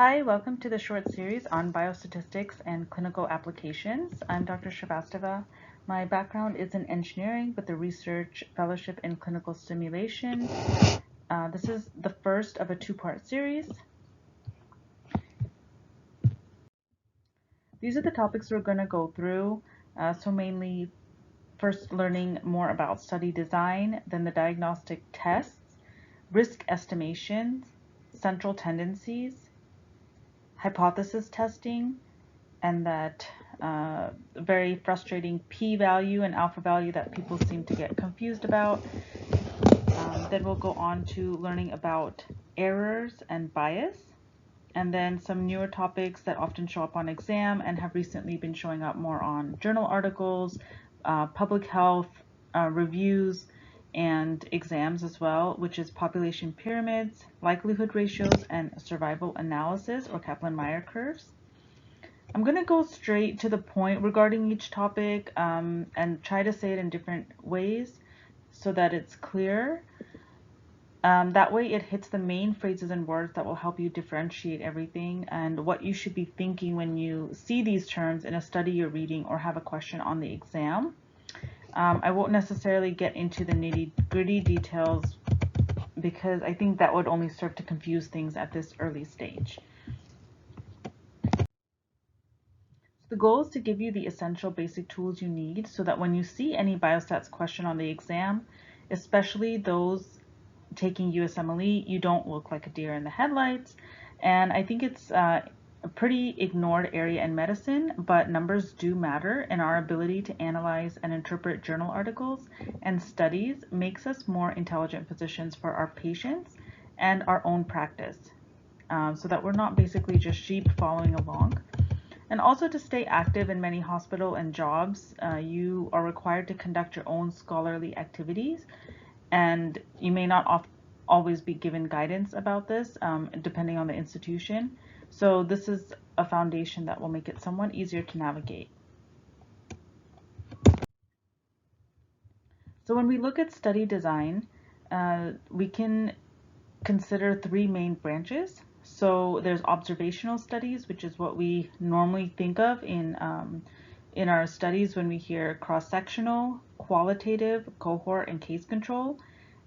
Hi, welcome to the short series on biostatistics and clinical applications. I'm Dr. Shrivastava. My background is in engineering with a research fellowship in clinical stimulation. This is the first of a two-part series. These are the topics we're going to go through. So mainly first learning more about study design, then the diagnostic tests, risk estimations, central tendencies, hypothesis testing, and that very frustrating p-value and alpha value that people seem to get confused about. Then we'll go on to learning about errors and bias, and then some newer topics that often show up on exam and have recently been showing up more on journal articles, public health reviews, and exams as well, which is population pyramids, likelihood ratios, and survival analysis or Kaplan-Meier curves. I'm going to go straight to the point regarding each topic and try to say it in different ways so that it's clear. That way it hits the main phrases and words that will help you differentiate everything and what you should be thinking when you see these terms in a study you're reading or have a question on the exam. I won't necessarily get into the nitty-gritty details because I think that would only serve to confuse things at this early stage. The goal is to give you the essential basic tools you need so that when you see any biostats question on the exam, especially those taking USMLE, you don't look like a deer in the headlights. And I think it's a pretty ignored area in medicine, but numbers do matter, and our ability to analyze and interpret journal articles and studies makes us more intelligent physicians for our patients and our own practice, so that we're not basically just sheep following along. And also to stay active in many hospital and jobs, you are required to conduct your own scholarly activities, and you may not always be given guidance about this, depending on the institution. So this is a foundation that will make it somewhat easier to navigate. So when we look at study design, we can consider three main branches. So there's observational studies, which is what we normally think of in our studies when we hear cross-sectional, qualitative, cohort, and case control.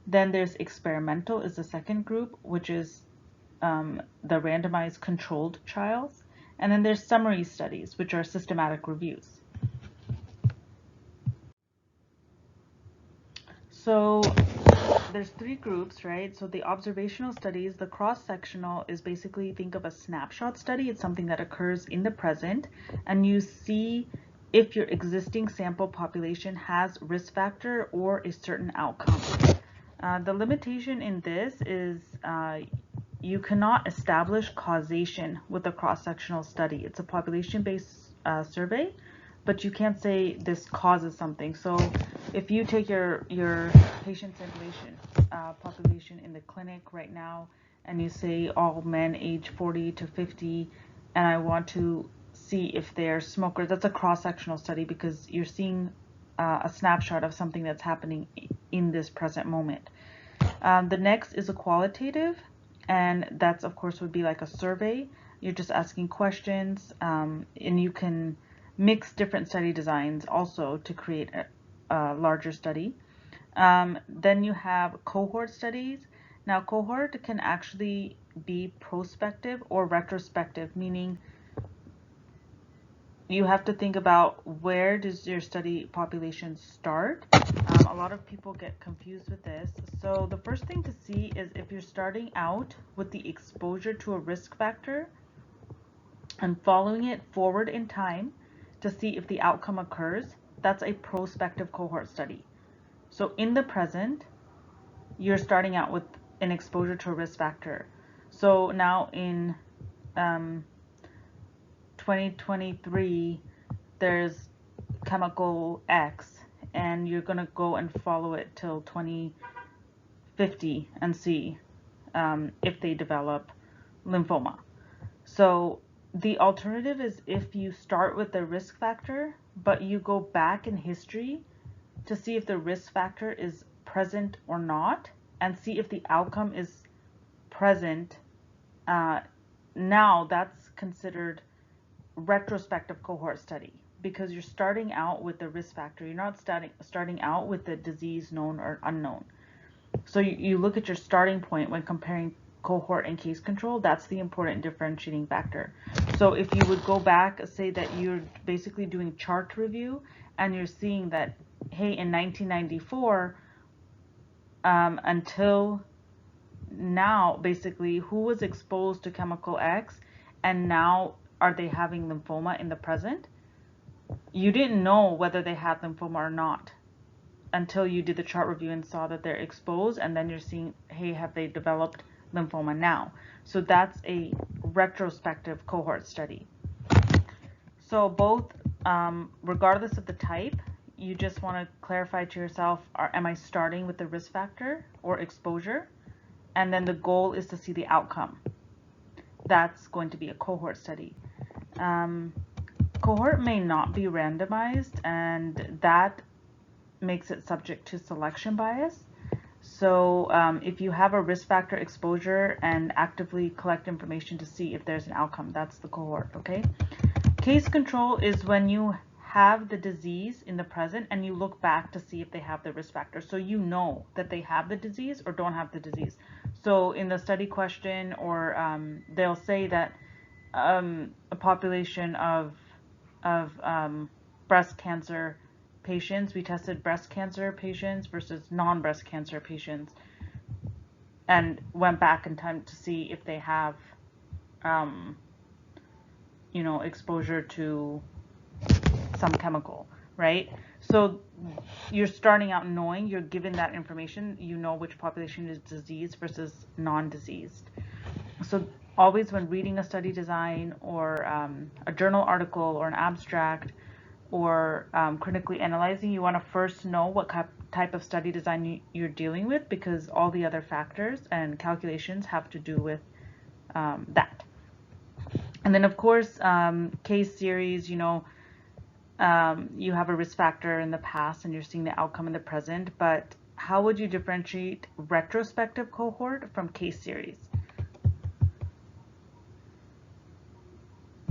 Then there's experimental is the second group, which is the randomized controlled trials. And then there's summary studies, which are systematic reviews. So there's three groups, right? So the observational studies, the cross-sectional is basically, think of a snapshot study. It's something that occurs in the present, and you see if your existing sample population has risk factor or a certain outcome. The limitation in this is you cannot establish causation with a cross-sectional study. It's a population-based survey, but you can't say this causes something. So if you take your patient circulation population in the clinic right now and you say all men age 40 to 50 and I want to see if they're smokers, that's a cross-sectional study because you're seeing a snapshot of something that's happening in this present moment. The next is a qualitative, and that's of course would be like a survey. You're just asking questions, and you can mix different study designs also to create a larger study. Then you have cohort studies. Now cohort can actually be prospective or retrospective, meaning you have to think about where does your study population start. A lot of people get confused with this. So the first thing to see is if you're starting out with the exposure to a risk factor and following it forward in time to see if the outcome occurs, that's a prospective cohort study. So in the present, you're starting out with an exposure to a risk factor. So now in 2023, there's chemical X, and you're going to go and follow it till 2050 and see if they develop lymphoma. So the alternative is if you start with the risk factor, but you go back in history to see if the risk factor is present or not, and see if the outcome is present now that's considered retrospective cohort study because you're starting out with the risk factor. You're not starting out with the disease known or unknown. So you look at your starting point when comparing cohort and case control. That's the important differentiating factor. So if you would go back, say that you're basically doing chart review and you're seeing that, hey, in 1994 until now, basically, who was exposed to chemical X and now are they having lymphoma in the present? You didn't know whether they had lymphoma or not until you did the chart review and saw that they're exposed, and then you're seeing, hey, have they developed lymphoma now? So that's a retrospective cohort study. So both, regardless of the type, you just want to clarify to yourself, am I starting with the risk factor or exposure? And then the goal is to see the outcome. That's going to be a cohort study. Cohort may not be randomized, and that makes it subject to selection bias. So if you have a risk factor exposure and actively collect information to see if there's an outcome, that's the cohort, okay? Case control is when you have the disease in the present and you look back to see if they have the risk factor. So you know that they have the disease or don't have the disease. So in the study question, or they'll say that a population of breast cancer patients, we tested breast cancer patients versus non-breast cancer patients and went back in time to see if they have exposure to some chemical, right? So you're starting out knowing, you're given that information, you know which population is diseased versus non-diseased. So always when reading a study design or a journal article or an abstract or critically analyzing, you want to first know what type of study design you're dealing with, because all the other factors and calculations have to do with that. And then of course, case series, you have a risk factor in the past and you're seeing the outcome in the present, but how would you differentiate retrospective cohort from case series?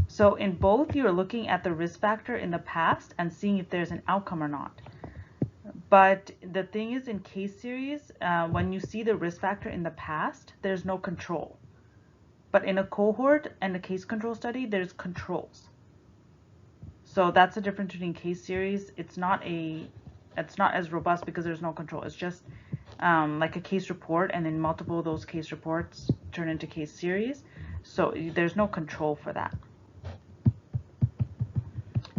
So in both, you're looking at the risk factor in the past and seeing if there's an outcome or not. But the thing is, in case series, when you see the risk factor in the past, there's no control. But in a cohort and a case control study, there's controls. So that's the difference between case series. It's not as robust because there's no control. It's just like a case report, and then multiple of those case reports turn into case series. So there's no control for that.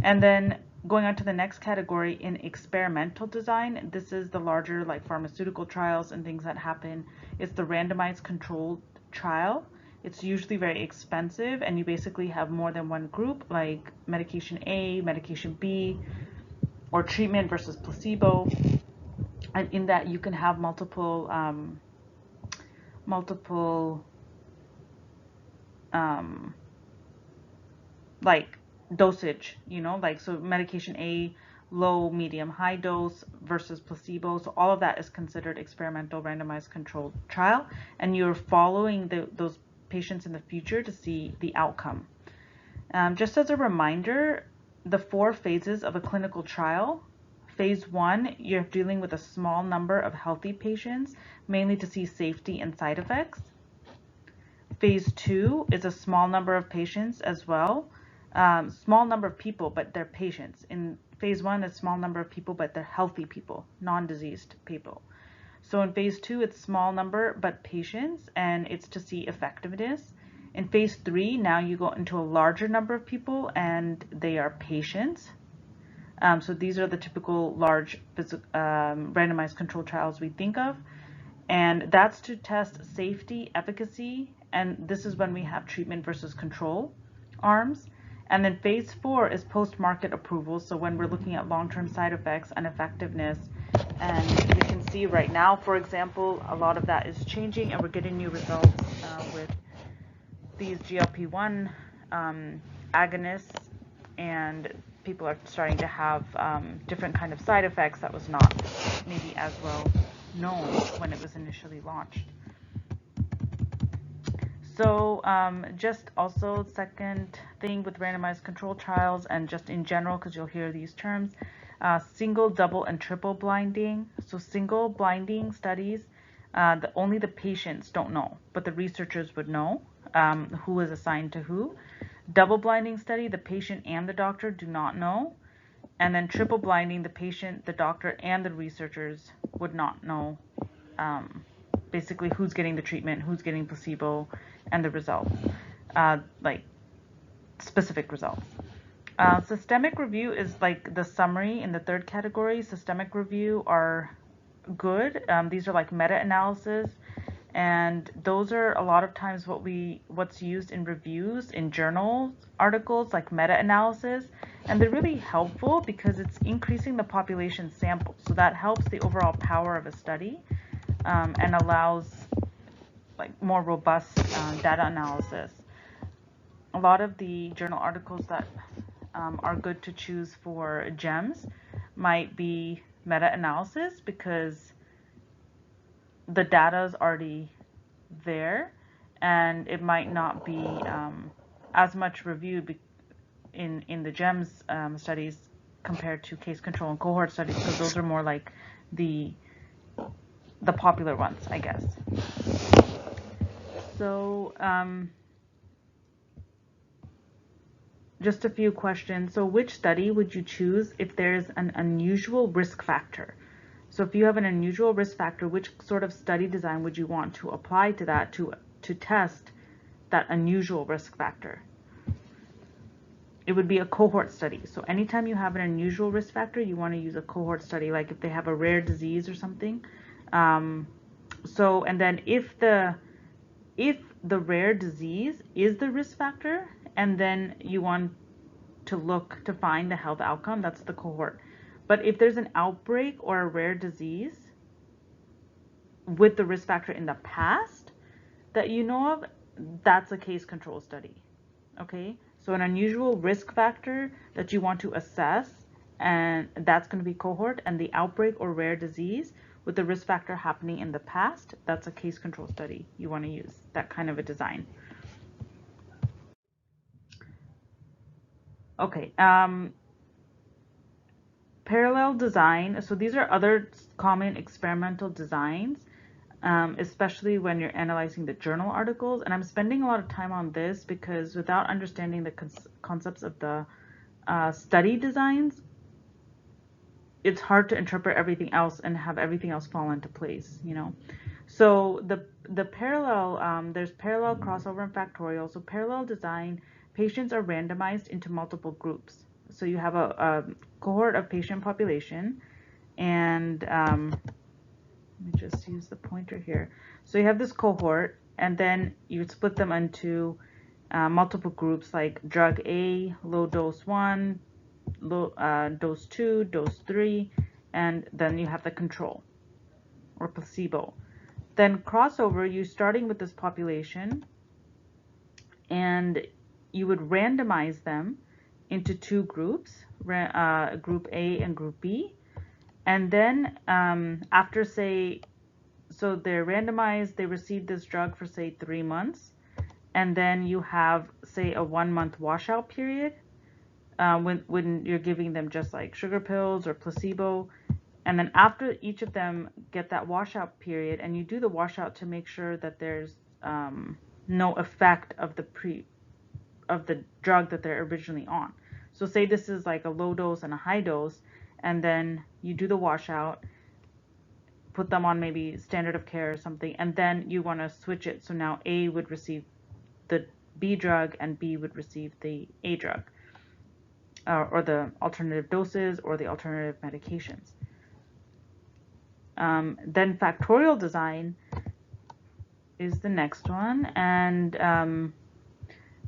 And then going on to the next category, in experimental design, this is the larger like pharmaceutical trials and things that happen. It's the randomized controlled trial. It's usually very expensive, and you basically have more than one group, like medication A, medication B, or treatment versus placebo. And in that you can have multiple like dosage, like, so medication A, low, medium, high dose versus placebo. So all of that is considered experimental randomized controlled trial, and you're following those patients in the future to see the outcome. Just as a reminder, the 4 phases of a clinical trial. Phase 1, you're dealing with a small number of healthy patients, mainly to see safety and side effects. Phase 2 is a small number of patients as well. Small number of people, but they're patients. In phase 1, a small number of people, but they're healthy people, non-diseased people. So in phase 2, it's small number, but patients, and it's to see effectiveness. In phase 3, now you go into a larger number of people, and they are patients. So these are the typical large randomized controlled trials we think of. And that's to test safety, efficacy, and this is when we have treatment versus control arms. And then phase 4 is post-market approval, so when we're looking at long-term side effects and effectiveness. And we can see right now, for example, a lot of that is changing, and we're getting new results with these GLP-1 agonists, and people are starting to have different kind of side effects that was not maybe as well known when it was initially launched. So just also second thing with randomized control trials and just in general, because you'll hear these terms, single, double, and triple blinding. So single blinding studies, only the patients don't know, but the researchers would know who is assigned to who. Double blinding study, the patient and the doctor do not know. And then triple blinding, the patient, the doctor, and the researchers would not know basically who's getting the treatment, who's getting placebo, and the results, like specific results. Systemic review is like the summary in the third category. Systemic review are good. These are like meta-analysis, and those are a lot of times what's used in reviews, in journals, articles, like meta-analysis, and they're really helpful because it's increasing the population sample. So that helps the overall power of a study and allows like more robust data analysis. A lot of the journal articles that are good to choose for GEMS might be meta-analysis because the data is already there and it might not be as much reviewed in the GEMS studies compared to case control and cohort studies, because those are more like the popular ones, I guess. So just a few questions. So which study would you choose if there's an unusual risk factor? So if you have an unusual risk factor, which sort of study design would you want to apply to that to test that unusual risk factor? It would be a cohort study. So anytime you have an unusual risk factor, you want to use a cohort study, like if they have a rare disease or something. And then if the rare disease is the risk factor, and then you want to look to find the health outcome, that's the cohort. But if there's an outbreak or a rare disease with the risk factor in the past that you know of, that's a case control study. Okay, so an unusual risk factor that you want to assess, and that's going to be cohort, and the outbreak or rare disease with the risk factor happening in the past, that's a case control study. You want to use that kind of a design. Okay, parallel design. So these are other common experimental designs, especially when you're analyzing the journal articles. And I'm spending a lot of time on this because without understanding the concepts of the study designs, it's hard to interpret everything else and have everything else fall into place, you know. So the parallel, there's parallel, crossover, and factorial. So parallel design, patients are randomized into multiple groups. So you have a cohort of patient population, and let me just use the pointer here. So you have this cohort, and then you split them into multiple groups like drug A, low dose 1, dose 2, dose 3, and then you have the control or placebo. Then crossover, you're starting with this population, and you would randomize them into two groups, group A and group B. And then after, say, so they're randomized, they receive this drug for, say, 3 months, and then you have, say, a 1-month washout period when you're giving them just like sugar pills or placebo. And then after each of them get that washout period, and you do the washout to make sure that there's no effect of the drug that they're originally on. So say this is like a low dose and a high dose, and then you do the washout, put them on maybe standard of care or something, and then you want to switch it. So now A would receive the B drug and B would receive the A drug, or the alternative doses or the alternative medications. Then factorial design is the next one, and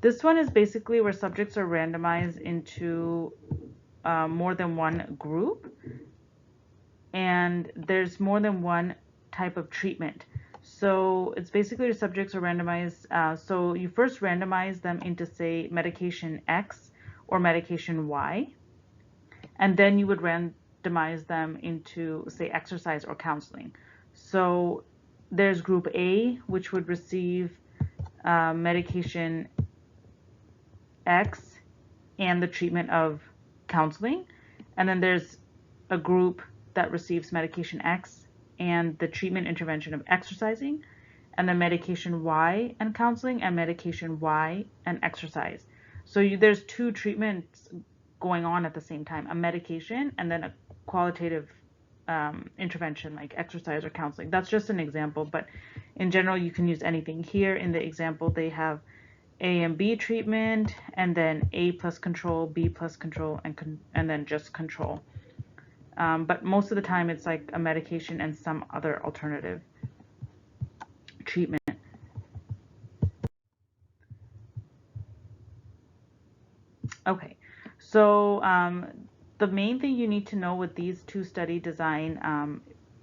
this one is basically where subjects are randomized into more than one group, and there's more than one type of treatment. So it's basically the subjects are randomized. So you first randomize them into, say, medication X or medication Y, and then you would randomize them into, say, exercise or counseling. So there's group A, which would receive medication X and the treatment of counseling. And then there's a group that receives medication X and the treatment intervention of exercising, and then medication Y and counseling, and medication Y and exercise. So there's two treatments going on at the same time, a medication and then a qualitative intervention like exercise or counseling. That's just an example, but in general you can use anything. Here in the example they have A and B treatment, and then A plus control, B plus control, and then just control. But most of the time it's like a medication and some other alternative treatment. Okay, so the main thing you need to know with these two study design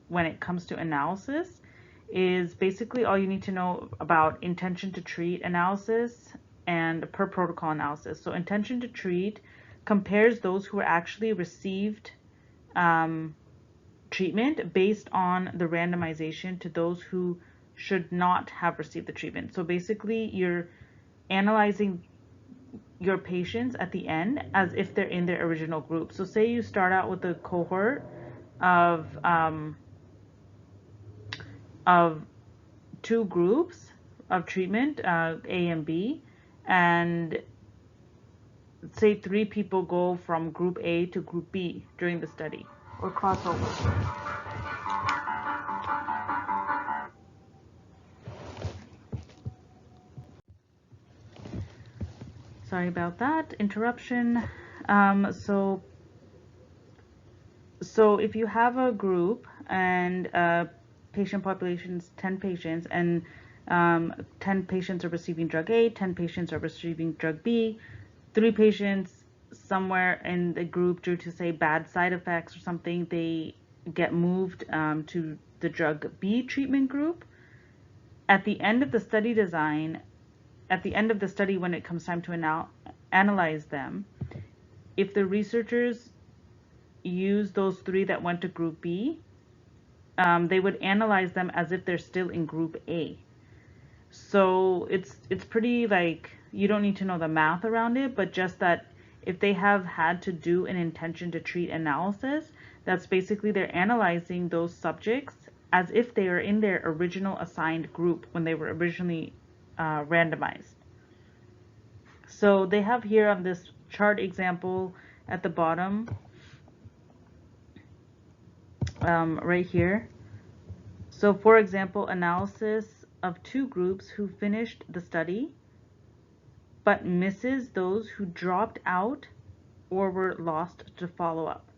when it comes to analysis is basically all you need to know about intention to treat analysis and per protocol analysis. So intention to treat compares those who actually received treatment based on the randomization to those who should not have received the treatment. So basically you're analyzing your patients at the end as if they're in their original group. So say you start out with a cohort of two groups of treatment, A and B, and say 3 people go from group A to group B during the study, or crossover. Sorry about that interruption. So if you have a group and patient population is 10 patients, and 10 patients are receiving drug A, 10 patients are receiving drug B, 3 patients somewhere in the group due to say bad side effects or something, they get moved to the drug B treatment group. At the end of the study design, at the end of the study when it comes time to analyze them, if the researchers use those 3 that went to group B, they would analyze them as if they're still in group A. So it's pretty, like, you don't need to know the math around it, but just that if they have had to do an intention to treat analysis, that's basically they're analyzing those subjects as if they are in their original assigned group when they were originally randomized. So they have here on this chart example at the bottom, right here. So for example, analysis of 2 groups who finished the study but misses those who dropped out or were lost to follow-up.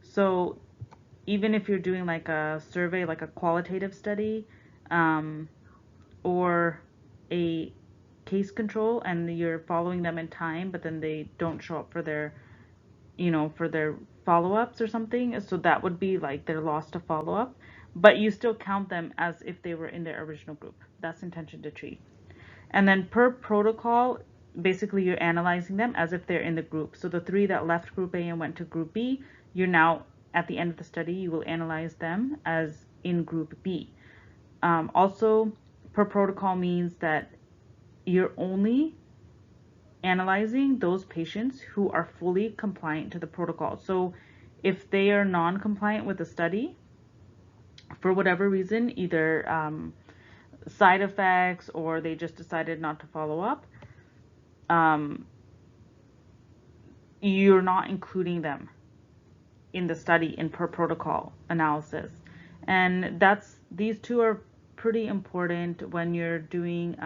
So even if you're doing like a survey, like a qualitative study, or a case control, and you're following them in time, but then they don't show up for their, for their follow-ups or something, so that would be like they're lost to follow-up, but you still count them as if they were in their original group. That's intention to treat. And then per protocol, basically you're analyzing them as if they're in the group. So the 3 that left group A and went to group B, you're now at the end of the study, you will analyze them as in group B. Also, per protocol means that you're only analyzing those patients who are fully compliant to the protocol. So if they are non-compliant with the study, for whatever reason, either side effects or they just decided not to follow up, you're not including them in the study in per protocol analysis. And these 2 are pretty important when you're doing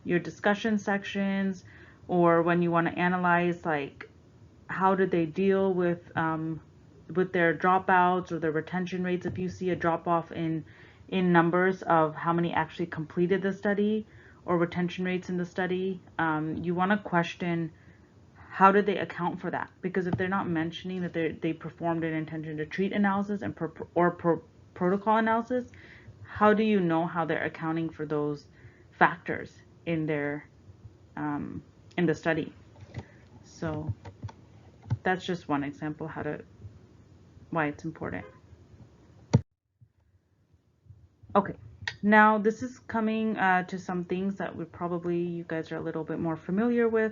your discussion sections, or when you want to analyze like how did they deal with their dropouts or their retention rates. If you see a drop off in numbers of how many actually completed the study or retention rates in the study, you want to question how did they account for that, because if they're not mentioning that they performed an intention to treat analysis and protocol analysis, how do you know how they're accounting for those factors in their in the study? So that's just one example why it's important. Okay, Now, this is coming to some things that you guys are a little bit more familiar with.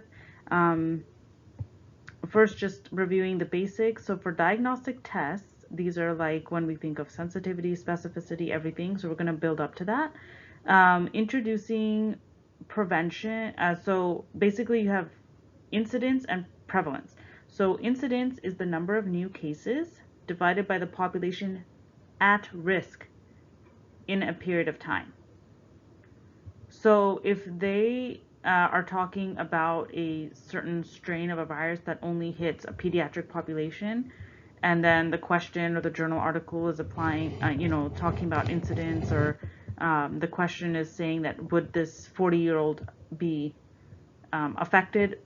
First, just reviewing the basics. So for diagnostic tests, these are like when we think of sensitivity, specificity, everything. So we're going to build up to that. Introducing prevention. So basically you have incidence and prevalence. So incidence is the number of new cases divided by the population at risk in a period of time. So if they are talking about a certain strain of a virus that only hits a pediatric population, and then the question or the journal article is applying, talking about incidence, or the question is saying that would this 40-year-old be affected,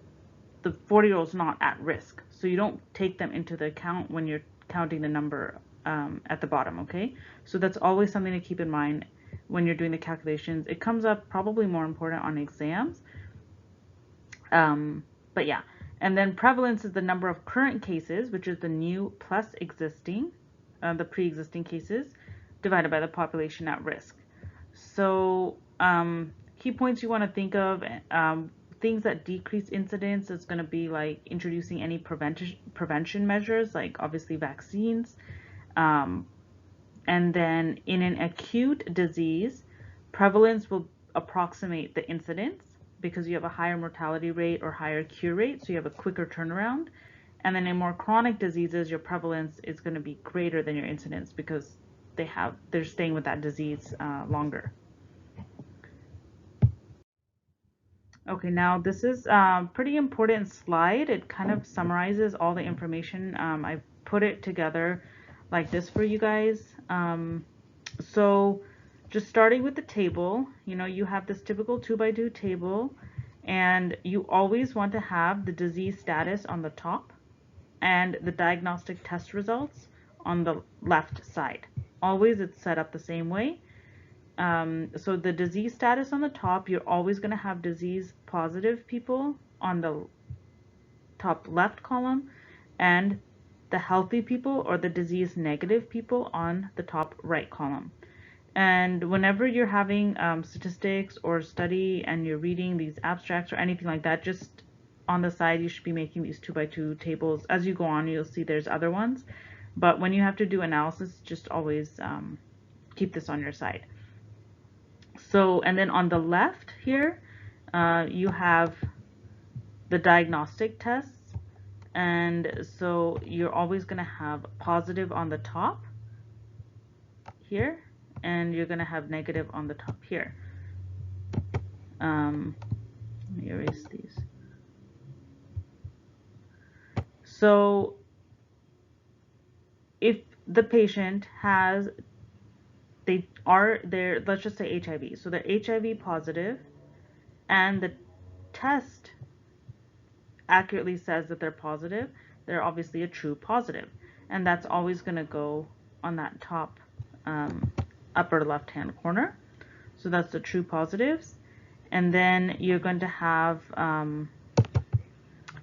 the 40-year-old's not at risk. So you don't take them into the account when you're counting the number at the bottom, okay? So that's always something to keep in mind when you're doing the calculations. It comes up probably more important on exams. But yeah, and then prevalence is the number of current cases, which is the new plus existing, the pre-existing cases, divided by the population at risk. So key points you want to think of, things that decrease incidence is going to be like introducing any prevention measures, like obviously vaccines. And then in an acute disease, prevalence will approximate the incidence because you have a higher mortality rate or higher cure rate, so you have a quicker turnaround. And then in more chronic diseases, your prevalence is going to be greater than your incidence because they're staying with that disease longer. Okay, now this is a pretty important slide. It kind of summarizes all the information. I've put it together like this for you guys. So just starting with the table, you have this typical 2x2 table, and you always want to have the disease status on the top and the diagnostic test results on the left side. Always it's set up the same way. So the disease status on the top, you're always going to have disease positive people on the top left column, and the healthy people or the disease negative people on the top right column. And whenever you're having statistics or study and you're reading these abstracts or anything like that, just on the side you should be making these 2x2 tables. As you go on, you'll see there's other ones, but when you have to do analysis, just always keep this on your side. So, and then on the left here, you have the diagnostic tests. And so you're always going to have positive on the top here, and you're going to have negative on the top here. Let me erase these. So if the patient has, let's just say HIV, so they're HIV positive, and the test accurately says that they're positive, they're obviously a true positive, and that's always going to go on that top upper left hand corner. So that's the true positives. And then you're going to have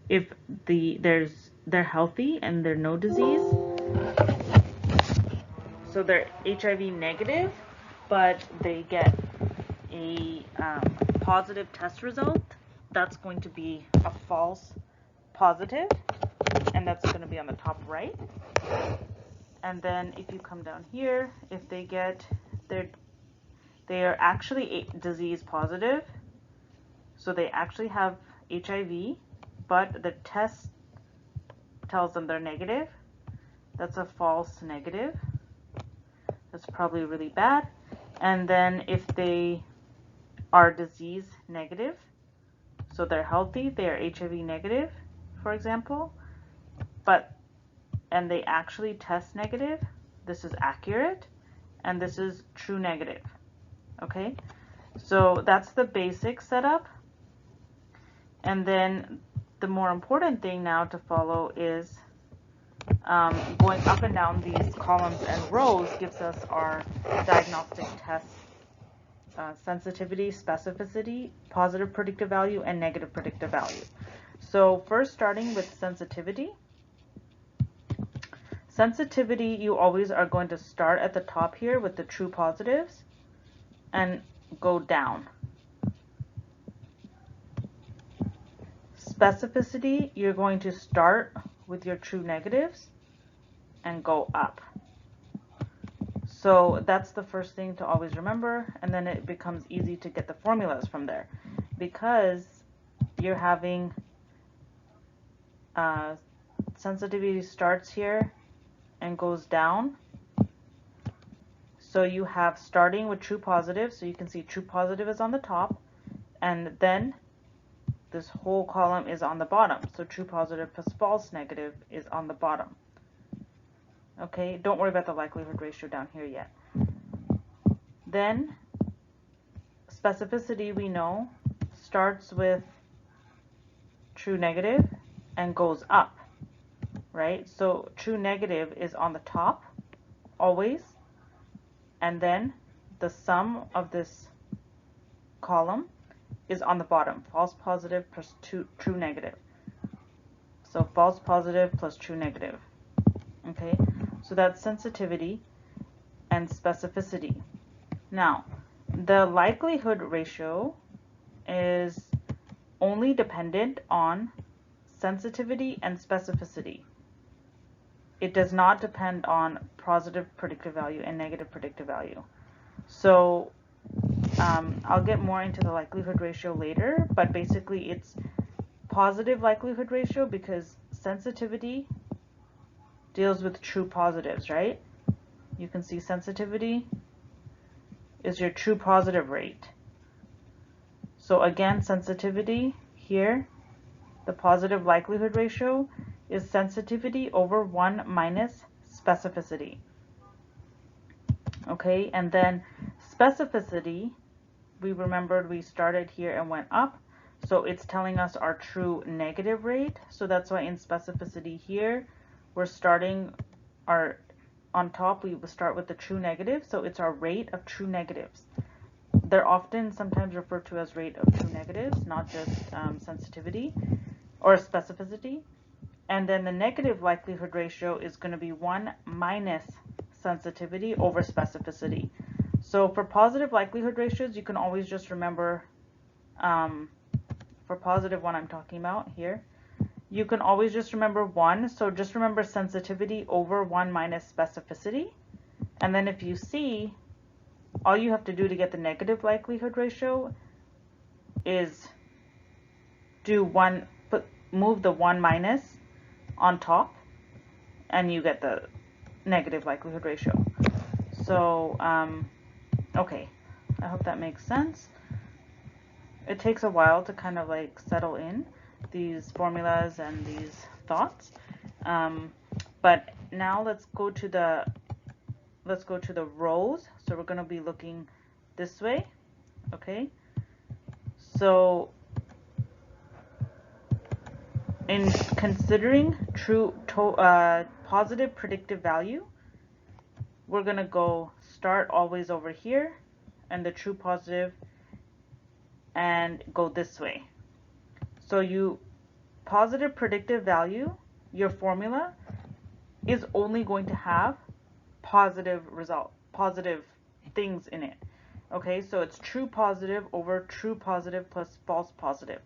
if they're healthy and they're no disease, so they're HIV negative, but they get a positive test result, that's going to be a false positive, and that's going to be on the top right. And then if you come down here, if they are actually disease positive, so they actually have HIV, but the test tells them they're negative, that's a false negative. That's probably really bad. And then if they are disease negative, so they're healthy, they are HIV negative, for example, and they actually test negative, this is accurate, and this is true negative. Okay, so that's the basic setup. And then the more important thing now to follow is going up and down these columns and rows gives us our diagnostic test sensitivity, specificity, positive predictive value, and negative predictive value. So first, starting with sensitivity. Sensitivity, you always are going to start at the top here with the true positives, and go down. Specificity, you're going to start with your true negatives and go up. So that's the first thing to always remember, and then it becomes easy to get the formulas from there, because you're having sensitivity starts here and goes down. So you have starting with true positive, so you can see true positive is on the top, and then this whole column is on the bottom. So true positive plus false negative is on the bottom. Okay, don't worry about the likelihood ratio down here yet. Then specificity, we know, starts with true negative and goes up, right? So true negative is on the top always, and then the sum of this column is on the bottom, false positive plus true negative. So false positive plus true negative. Okay, so that's sensitivity and specificity. Now, the likelihood ratio is only dependent on sensitivity and specificity. It does not depend on positive predictive value and negative predictive value. So I'll get more into the likelihood ratio later, but basically it's positive likelihood ratio because sensitivity deals with true positives, right? You can see sensitivity is your true positive rate. So again, sensitivity here, the positive likelihood ratio is sensitivity over 1 minus specificity. Okay, and then specificity, we remembered we started here and went up, so it's telling us our true negative rate. So that's why in specificity here, we're starting our, on top we will start with the true negative, so it's our rate of true negatives. They're often sometimes referred to as rate of true negatives, not just sensitivity or specificity. And then the negative likelihood ratio is going to be 1 minus sensitivity over specificity. So for positive likelihood ratios, you can always just remember, for positive one I'm talking about here, you can always just remember 1. So just remember sensitivity over 1 minus specificity. And then if you see, all you have to do to get the negative likelihood ratio is move the 1 minus on top, and you get the negative likelihood ratio. So, okay, I hope that makes sense. It takes a while to kind of like settle in these formulas and these thoughts. But now let's go to the rows. So we're going to be looking this way, okay? So in considering positive predictive value, we're going to go start always over here and the true positive and go this way. So positive predictive value, your formula is only going to have positive things in it. Okay, so it's true positive over true positive plus false positive.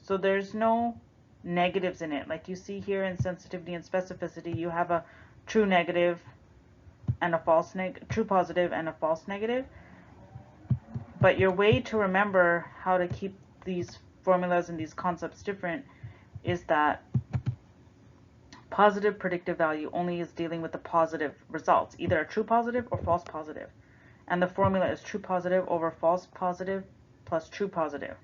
So there's no negatives in it. Like you see here in sensitivity and specificity, you have a true negative and a true positive and a false negative. But your way to remember how to keep these formulas and these concepts different is that positive predictive value only is dealing with the positive results, either a true positive or false positive. And the formula is true positive over false positive plus true positive.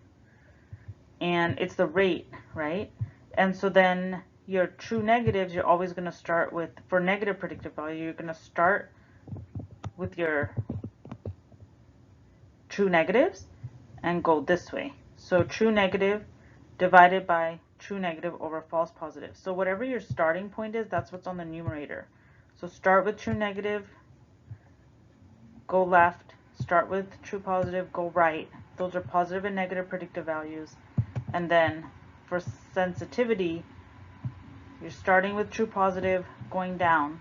And it's the rate, right? And so then your true negatives, you're always going to start with, for negative predictive value, you're going to start with your true negatives and go this way. So true negative divided by true negative over false positive. So whatever your starting point is, that's what's on the numerator. So start with true negative, go left, start with true positive, go right. Those are positive and negative predictive values. And then for sensitivity, you're starting with true positive, going down.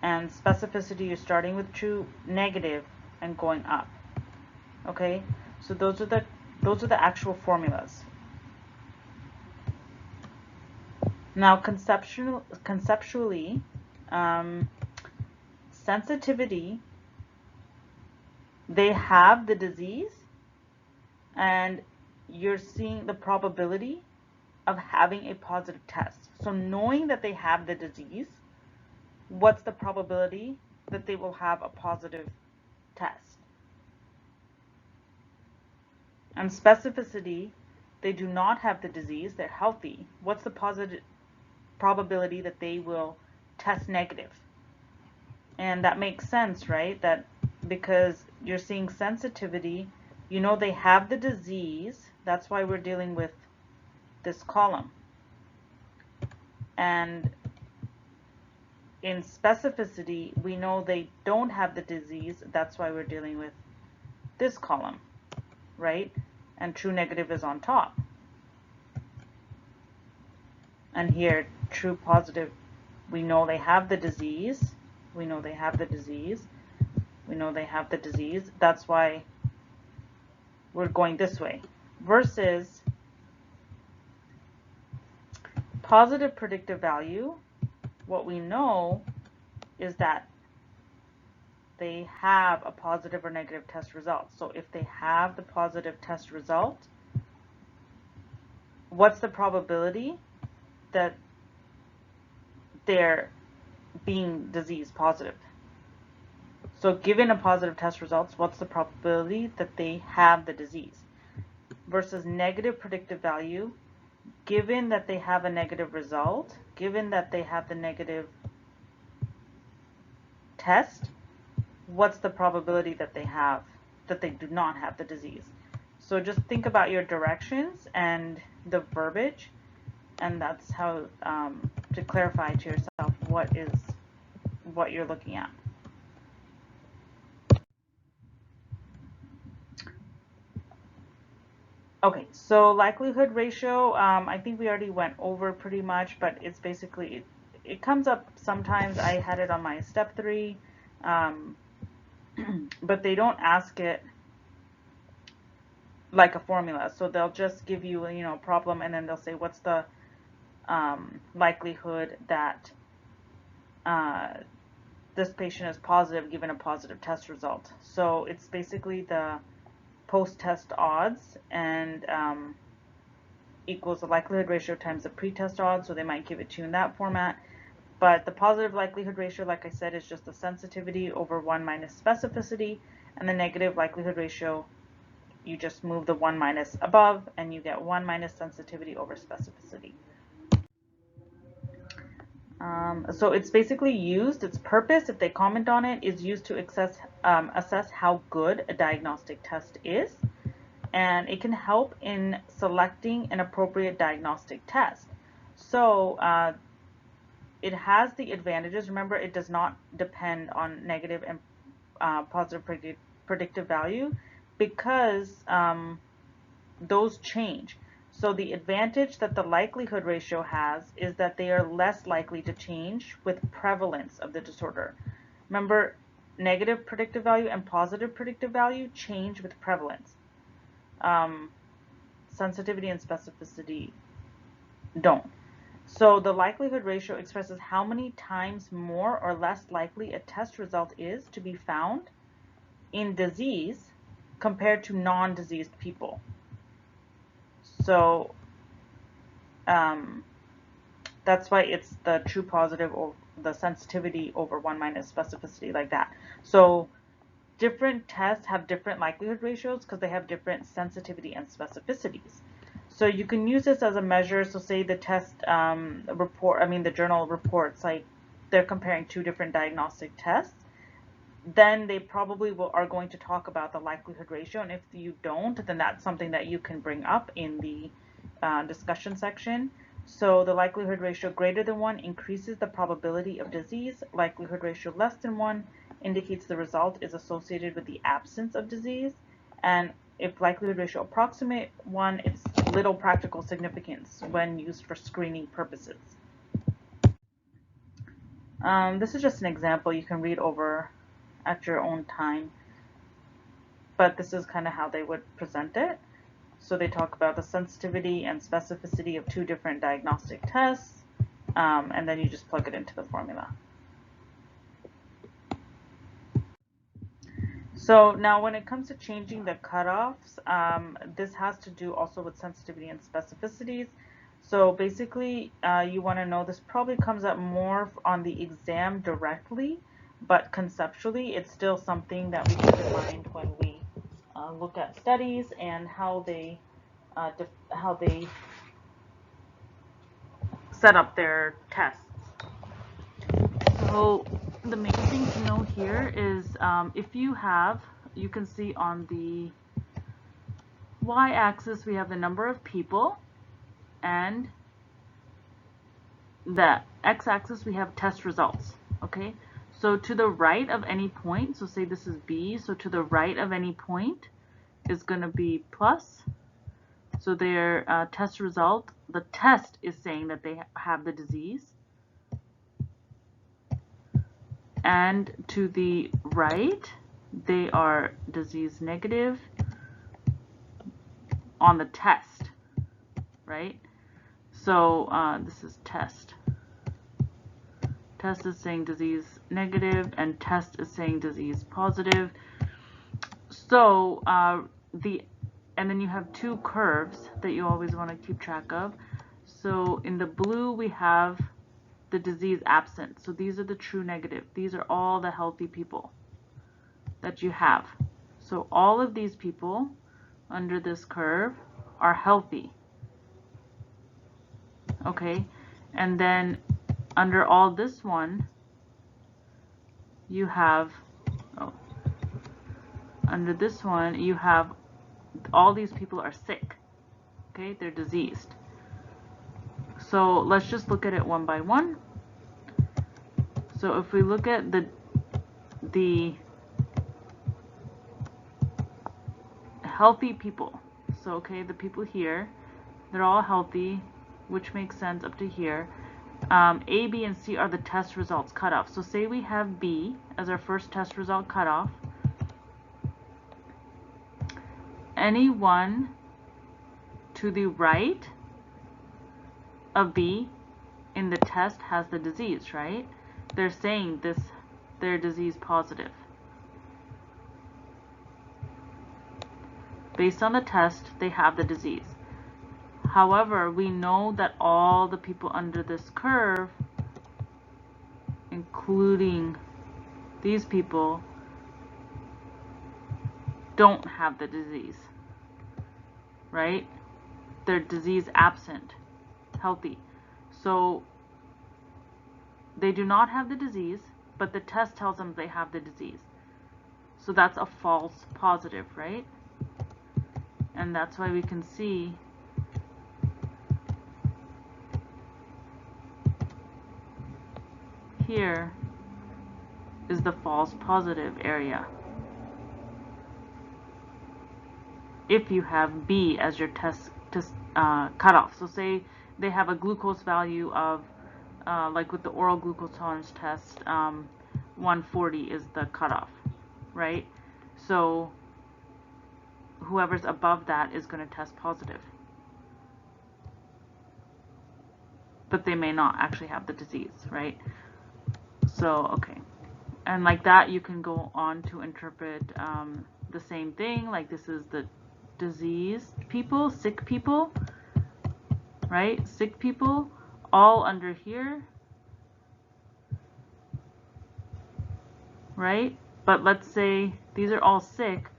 And specificity, you're starting with true negative and going up. Okay, so those are the actual formulas. Now, conceptually, sensitivity, they have the disease, and you're seeing the probability of having a positive test. So knowing that they have the disease, what's the probability that they will have a positive test? And specificity, they do not have the disease, they're healthy. What's the positive probability that they will test negative? And that makes sense, right? That because you're seeing sensitivity, you know they have the disease, that's why we're dealing with this column. And in specificity, we know they don't have the disease, that's why we're dealing with this column, right? And true negative is on top. And here, true positive, we know they have the disease, we know they have the disease, we know they have the disease, that's why we're going this way. Versus positive predictive value, what we know is that they have a positive or negative test result. So if they have the positive test result, what's the probability that they're being disease positive? So given a positive test results, what's the probability that they have the disease? Versus negative predictive value, given that they have a negative result, given that they have the negative test, what's the probability that they do not have the disease? So just think about your directions and the verbiage, and that's how to clarify to yourself what you're looking at. Okay, so likelihood ratio, I think we already went over pretty much, but it's basically, it comes up sometimes. I had it on my step 3, but they don't ask it like a formula. So they'll just give you, a problem, and then they'll say, what's the likelihood that this patient is positive given a positive test result. So it's basically the post-test odds and equals the likelihood ratio times the pre-test odds. So they might give it to you in that format. But the positive likelihood ratio, like I said, is just the sensitivity over 1 minus specificity. And the negative likelihood ratio, you just move the 1 minus above, and you get 1 minus sensitivity over specificity. So it's basically used, its purpose, if they comment on it, is used to assess how good a diagnostic test is. And it can help in selecting an appropriate diagnostic test. So it has the advantages. Remember, it does not depend on negative and positive predictive value, because those change. So the advantage that the likelihood ratio has is that they are less likely to change with prevalence of the disorder. Remember, negative predictive value and positive predictive value change with prevalence. Sensitivity and specificity don't. So the likelihood ratio expresses how many times more or less likely a test result is to be found in disease compared to non-diseased people. So that's why it's the true positive or the sensitivity over 1 minus specificity, like that. So different tests have different likelihood ratios because they have different sensitivity and specificities. So you can use this as a measure. So say the test the journal reports, like they're comparing 2 different diagnostic tests, then they probably are going to talk about the likelihood ratio. And if you don't, then that's something that you can bring up in the discussion section. So the likelihood ratio greater than 1 increases the probability of disease. Likelihood ratio less than 1 indicates the result is associated with the absence of disease. And if likelihood ratio approximate 1, it's little practical significance when used for screening purposes. This is just an example you can read over at your own time. but this is kind of how they would present it. So they talk about the sensitivity and specificity of 2 different diagnostic tests, and then you just plug it into the formula. So now when it comes to changing the cutoffs, this has to do also with sensitivity and specificities. So basically, you want to know, this probably comes up more on the exam directly, but conceptually, it's still something that we keep in mind when we look at studies and how they set up their tests. So the main thing to know here is if you can see on the y-axis we have the number of people, and the x-axis we have test results. Okay, so to the right of any point, so say this is B, so to the right of any point is going to be plus. So their test result, the test is saying that they have the disease. And to the right, they are disease negative on the test, right? So this is test. Test is saying disease negative, and test is saying disease positive. So and then you have 2 curves that you always want to keep track of. So in the blue we have the disease absent. So these are the true negative. These are all the healthy people that you have. So all of these people under this curve are healthy. Okay, and then under all this one, you have, under this one, you have all these people are sick. Okay, they're diseased. So let's just look at it one by one. So if we look at the healthy people, so okay, the people here, they're all healthy, which makes sense up to here. A, B, and C are the test results cutoff. So say we have B as our first test result cutoff. Anyone to the right of B in the test has the disease, right? They're saying they're disease positive. Based on the test, they have the disease. However, we know that all the people under this curve, including these people, don't have the disease, right? They're disease absent, healthy. So they do not have the disease, but the test tells them they have the disease. So that's a false positive, right? And that's why we can see here is the false positive area. If you have B as your test cutoff. So say they have a glucose value of, like with the oral glucose tolerance test, 140 is the cutoff, right? So whoever's above that is going to test positive. But they may not actually have the disease, right? So, okay. And like that, you can go on to interpret the same thing. Like this is the diseased people, sick people, right? Sick people, all under here, right? But let's say these are all sick,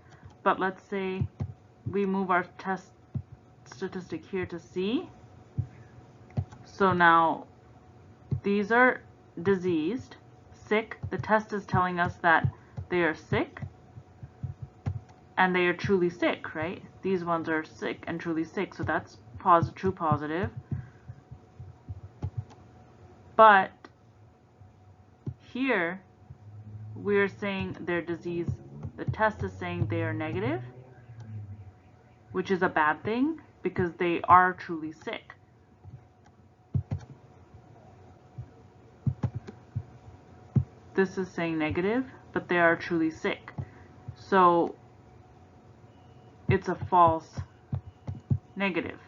but let's say we move our test statistic here to C. So now these are diseased, sick. The test is telling us that they are sick and they are truly sick, right? These ones are sick and truly sick, so that's true positive. But here we're saying they're disease, the test is saying they are negative, which is a bad thing because they are truly sick. This is saying negative, but they are truly sick. So it's a false negative.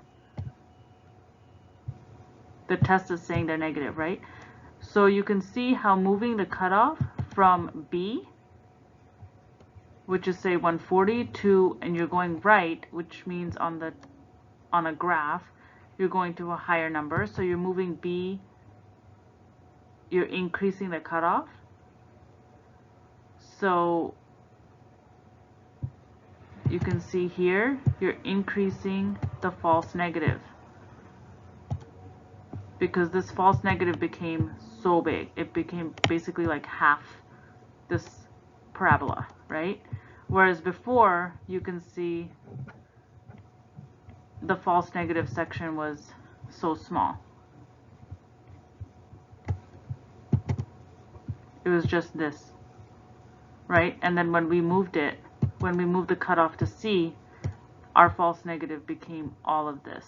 The test is saying they're negative, right? So you can see how moving the cutoff from B, which is say 140, to, and you're going right, which means on a graph, you're going to a higher number. So you're moving B, you're increasing the cutoff. So you can see here, you're increasing the false negative, because this false negative became so big. It became basically like half this parabola, right? Whereas before, you can see the false negative section was so small. It was just this, right? And then when we moved the cutoff to C, our false negative became all of this,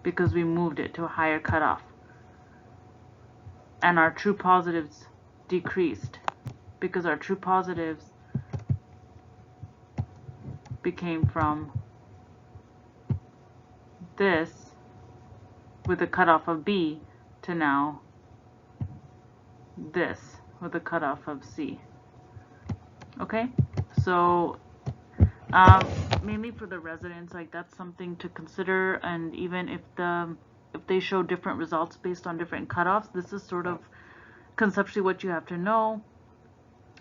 because we moved it to a higher cutoff. And our true positives decreased, because our true positives became from this with a cutoff of B to now this with a cutoff of C. Okay, so mainly for the residents, like that's something to consider. And even if they show different results based on different cutoffs, this is sort of conceptually what you have to know.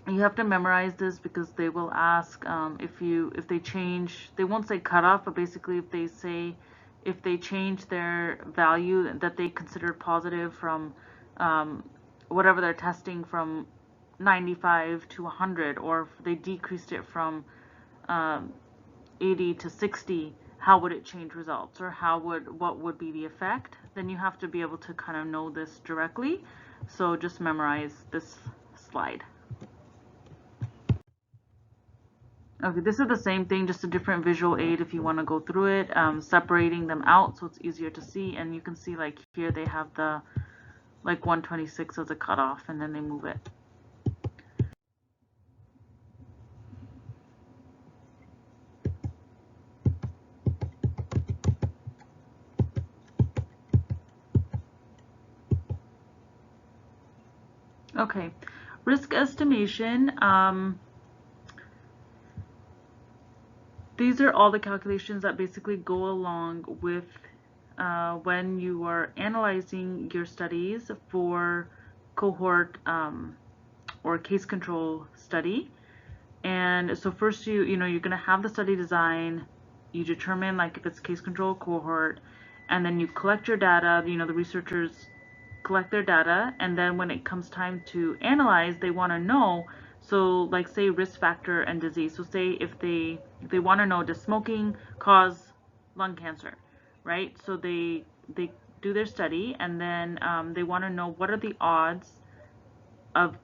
You have to memorize this, because they will ask if they change, they won't say cutoff, but basically if they change their value that they considered positive from whatever they're testing from 95 to 100, or if they decreased it from 80 to 60, how would it change results, or what would be the effect? Then you have to be able to kind of know this directly. So just memorize this slide. Okay, this is the same thing, just a different visual aid if you want to go through it, separating them out so it's easier to see. And you can see, like here they have the like 126 as a cutoff, and then they move it. Okay, risk estimation. These are all the calculations that basically go along with when you are analyzing your studies for cohort or case control study. And so first you're going to have the study design, you determine like if it's case control cohort, and then you collect your data. The researchers collect their data, and then when it comes time to analyze, they want to know, so like say risk factor and disease. So say if they want to know, does smoking cause lung cancer, right? So they do their study, and then they want to know what are the odds of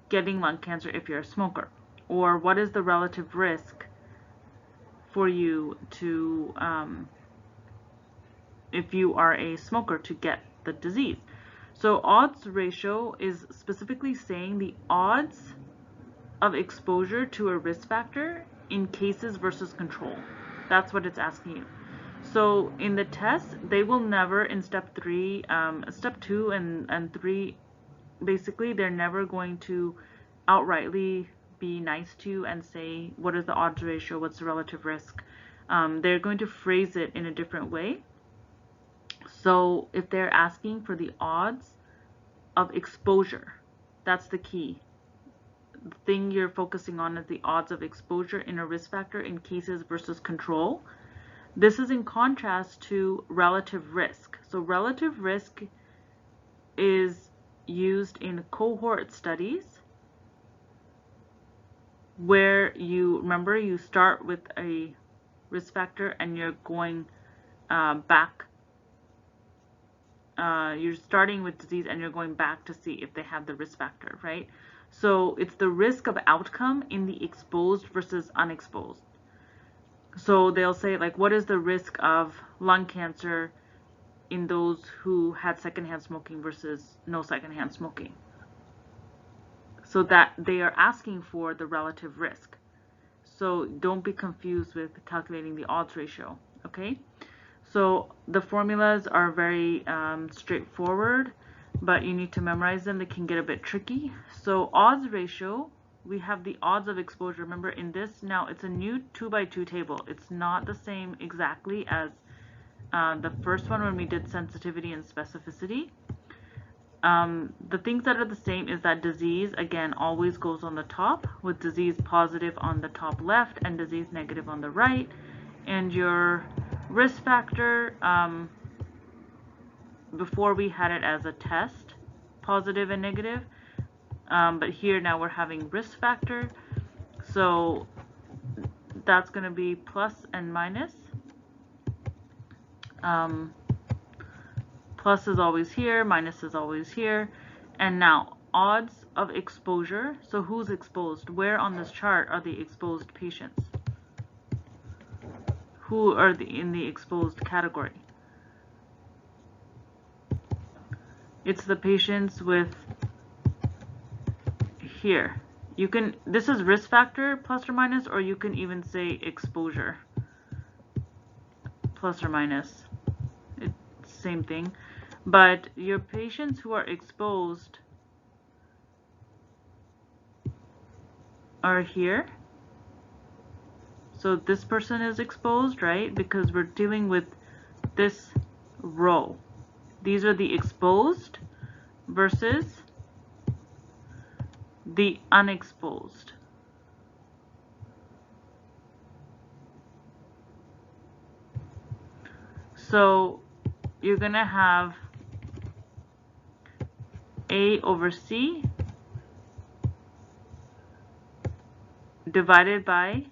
getting lung cancer if you're a smoker, or what is the relative risk for you to if you are a smoker to get the disease. So odds ratio is specifically saying the odds of exposure to a risk factor in cases versus control. That's what it's asking you. So in the test, they will never, in step 2 and 3, basically they're never going to outrightly be nice to you and say what is the odds ratio, what's the relative risk. They're going to phrase it in a different way. So if they're asking for the odds of exposure, that's the key. The thing you're focusing on is the odds of exposure in a risk factor in cases versus control. This is in contrast to relative risk. So relative risk is used in cohort studies where you start with a risk factor and you're going back. You're starting with disease and you're going back to see if they have the risk factor, right? So it's the risk of outcome in the exposed versus unexposed. So they'll say, like, what is the risk of lung cancer in those who had secondhand smoking versus no secondhand smoking? So that they are asking for the relative risk. So don't be confused with calculating the odds ratio, okay? So the formulas are very straightforward, but you need to memorize them. They can get a bit tricky. So odds ratio, we have the odds of exposure. Remember in this, now it's a new 2x2 table. It's not the same exactly as the first one when we did sensitivity and specificity. The things that are the same is that disease, again, always goes on the top, with disease positive on the top left and disease negative on the right. And your risk factor, before we had it as a test, positive and negative, but here now we're having risk factor. So that's going to be plus and minus. Plus is always here, minus is always here. And now odds of exposure. So who's exposed? Where on this chart are the exposed patients? Who are in the exposed category? It's the patients with here. You can, this is risk factor plus or minus, or you can even say exposure plus or minus. It's same thing. But your patients who are exposed are here. So this person is exposed, right? Because we're dealing with this row. These are the exposed versus the unexposed. So you're going to have A over C divided by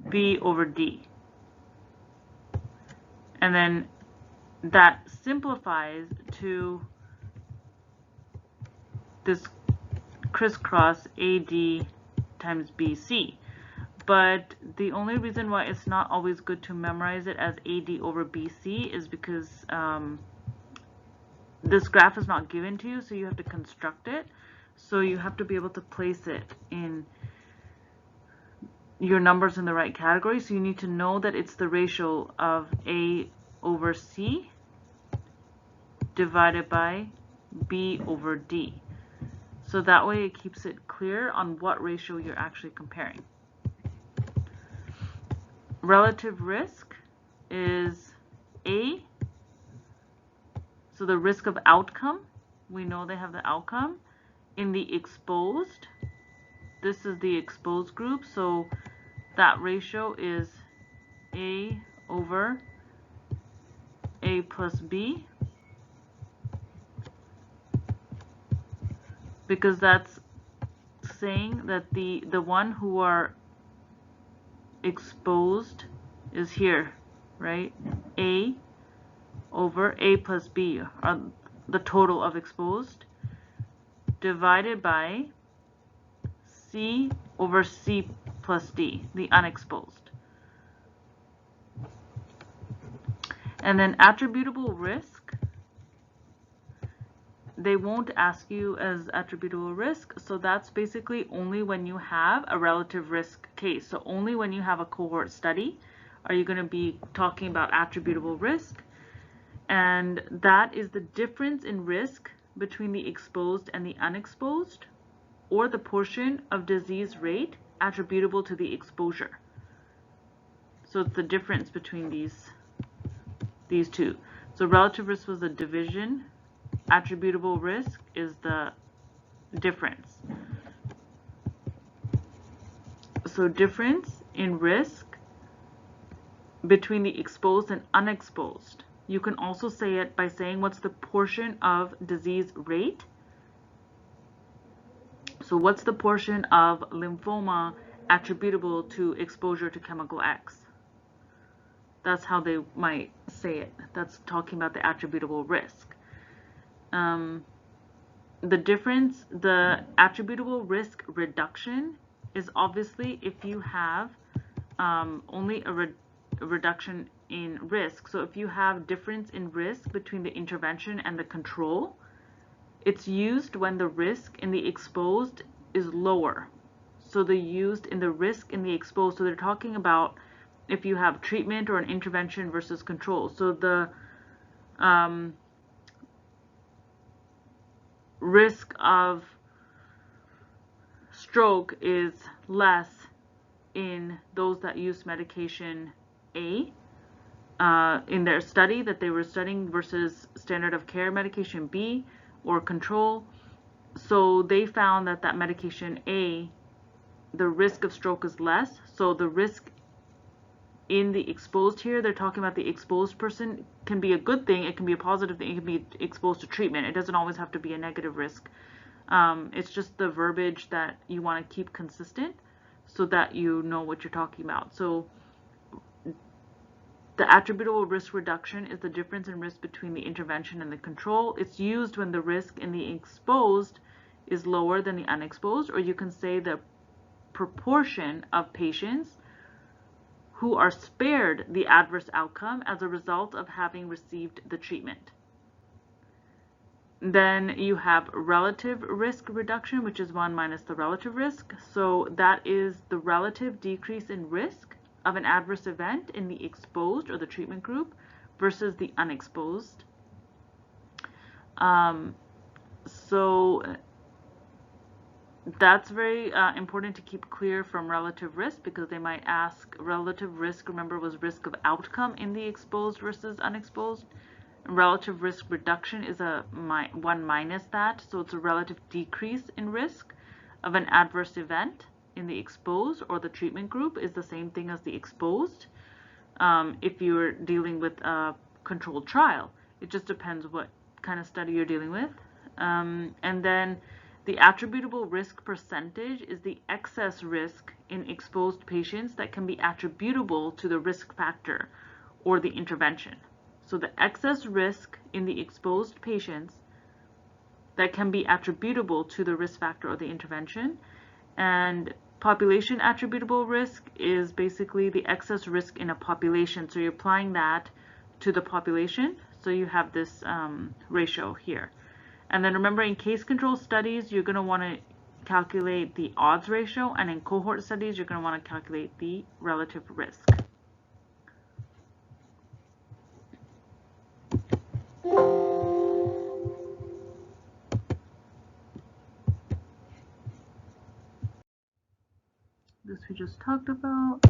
B over D. And then that simplifies to this crisscross AD times BC. But the only reason why it's not always good to memorize it as AD over BC is because this graph is not given to you, so you have to construct it. So you have to be able to place it in your numbers in the right category. So you need to know that it's the ratio of A over C divided by B over D. So that way it keeps it clear on what ratio you're actually comparing. Relative risk is A. So the risk of outcome, we know they have the outcome. In the exposed, this is the exposed group, so that ratio is A over A plus B, because that's saying that the one who are exposed is here, right? A over A plus B are the total of exposed, divided by C over C plus D, the unexposed. And then attributable risk, they won't ask you as attributable risk, so that's basically only when you have a relative risk case. So only when you have a cohort study are you going to be talking about attributable risk. And that is the difference in risk between the exposed and the unexposed, or the portion of disease rate attributable to the exposure. So it's the difference between these two. So relative risk was the division, attributable risk is the difference. So difference in risk between the exposed and unexposed. You can also say it by saying what's the portion of disease rate. So what's the portion of lymphoma attributable to exposure to chemical X? That's how they might say it. That's talking about the attributable risk. The difference, the attributable risk reduction is obviously if you have only a reduction in risk. So if you have difference in risk between the intervention and the control, it's used when the risk in the exposed is lower. So they're used in the risk in the exposed. So they're talking about if you have treatment or an intervention versus control. So the risk of stroke is less in those that use medication A in their study that they were studying versus standard of care medication B or control. So they found that that medication A, the risk of stroke is less. So the risk in the exposed here, they're talking about the exposed person, can be a good thing, it can be a positive thing, it can be exposed to treatment. It doesn't always have to be a negative risk. It's just the verbiage that you want to keep consistent so that you know what you're talking about. So the attributable risk reduction is the difference in risk between the intervention and the control. It's used when the risk in the exposed is lower than the unexposed, or you can say the proportion of patients who are spared the adverse outcome as a result of having received the treatment. Then you have relative risk reduction, which is 1 minus the relative risk. So that is the relative decrease in risk of an adverse event in the exposed or the treatment group versus the unexposed. So that's very important to keep clear from relative risk, because they might ask relative risk, remember, was risk of outcome in the exposed versus unexposed. Relative risk reduction is a 1 minus that, so it's a relative decrease in risk of an adverse event in the exposed or the treatment group is the same thing as the exposed if you're dealing with a controlled trial. It just depends what kind of study you're dealing with. And then the attributable risk percentage is the excess risk in exposed patients that can be attributable to the risk factor or the intervention. So the excess risk in the exposed patients that can be attributable to the risk factor or the intervention. And population attributable risk is basically the excess risk in a population. So you're applying that to the population. So you have this ratio here. And then remember, in case control studies, you're going to want to calculate the odds ratio. And in cohort studies, you're going to want to calculate the relative risk. This we just talked about.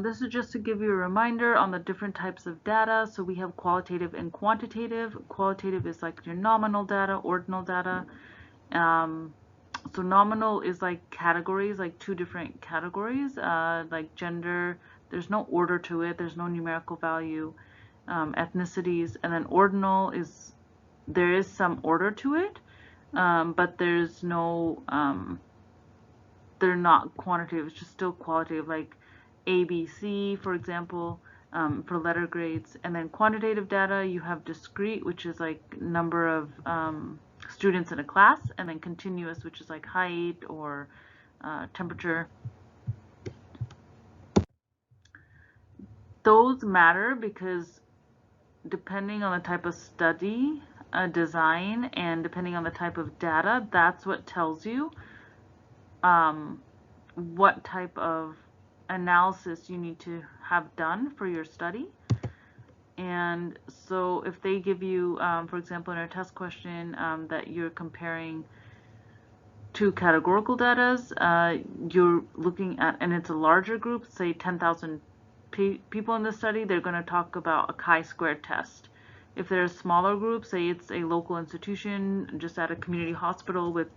This is just to give you a reminder on the different types of data. So we have qualitative and quantitative. Qualitative is like your nominal data, ordinal data. So nominal is like categories, like 2 different categories, like gender. There's no order to it. There's no numerical value. Ethnicities. And then ordinal is, there is some order to it, but there's no, they're not quantitative. It's just still qualitative, like A, B, C, for example, for letter grades. And then quantitative data, you have discrete, which is like number of students in a class, and then continuous, which is like height or temperature. Those matter because depending on the type of study design and depending on the type of data, that's what tells you what type of analysis you need to have done for your study. And so if they give you, for example, in a test question that you're comparing 2 categorical data, you're looking at, and it's a larger group, say 10,000 people in the study, they're going to talk about a chi-square test. If they're a smaller group, say it's a local institution just at a community hospital with,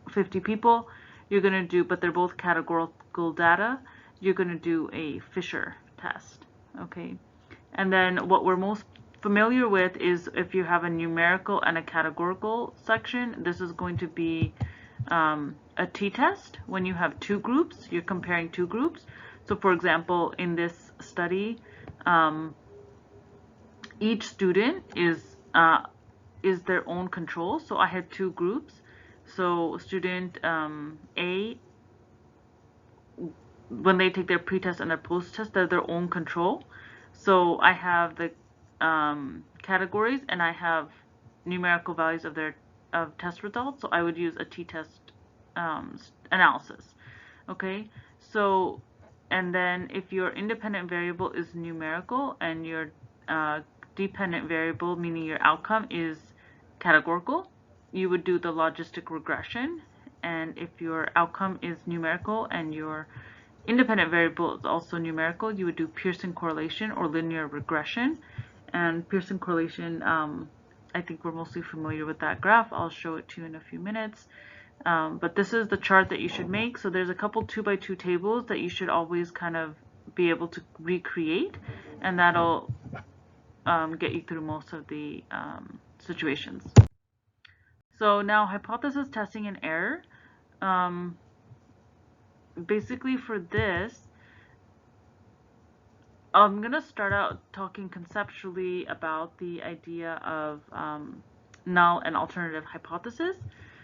50 people, you're going to do, but they're both categorical data, you're going to do a Fisher test, okay? And then what we're most familiar with is if you have a numerical and a categorical section, this is going to be a t-test. When you have 2 groups, you're comparing 2 groups. So for example, in this study, each student is their own control. So I had 2 groups. So student A, when they take their pre-test and their post-test, they're their own control. So I have the categories and I have numerical values of their test results. So I would use a t-test analysis. Okay, so, and then if your independent variable is numerical and your dependent variable, meaning your outcome, is categorical, you would do the logistic regression. And if your outcome is numerical and your independent variable is also numerical, you would do Pearson correlation or linear regression. And Pearson correlation, I think we're mostly familiar with that graph. I'll show it to you in a few minutes. But this is the chart that you should make. So there's a couple 2x2 tables that you should always kind of be able to recreate, and that'll get you through most of the situations. So now hypothesis testing and error. Basically for this, I'm going to start out talking conceptually about the idea of null and alternative hypothesis.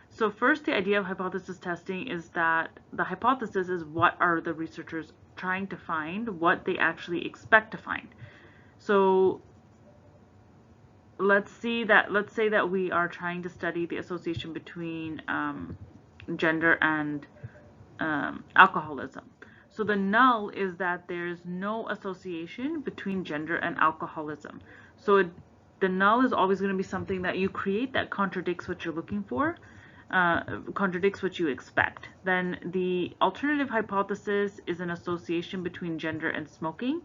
So first, the idea of hypothesis testing is that the hypothesis is what are the researchers trying to find, what they actually expect to find. So let's say that we are trying to study the association between gender and alcoholism. So the null is that there's no association between gender and alcoholism. So the null is always going to be something that you create that contradicts what you're looking for, contradicts what you expect. Then the alternative hypothesis is an association between gender and smoking.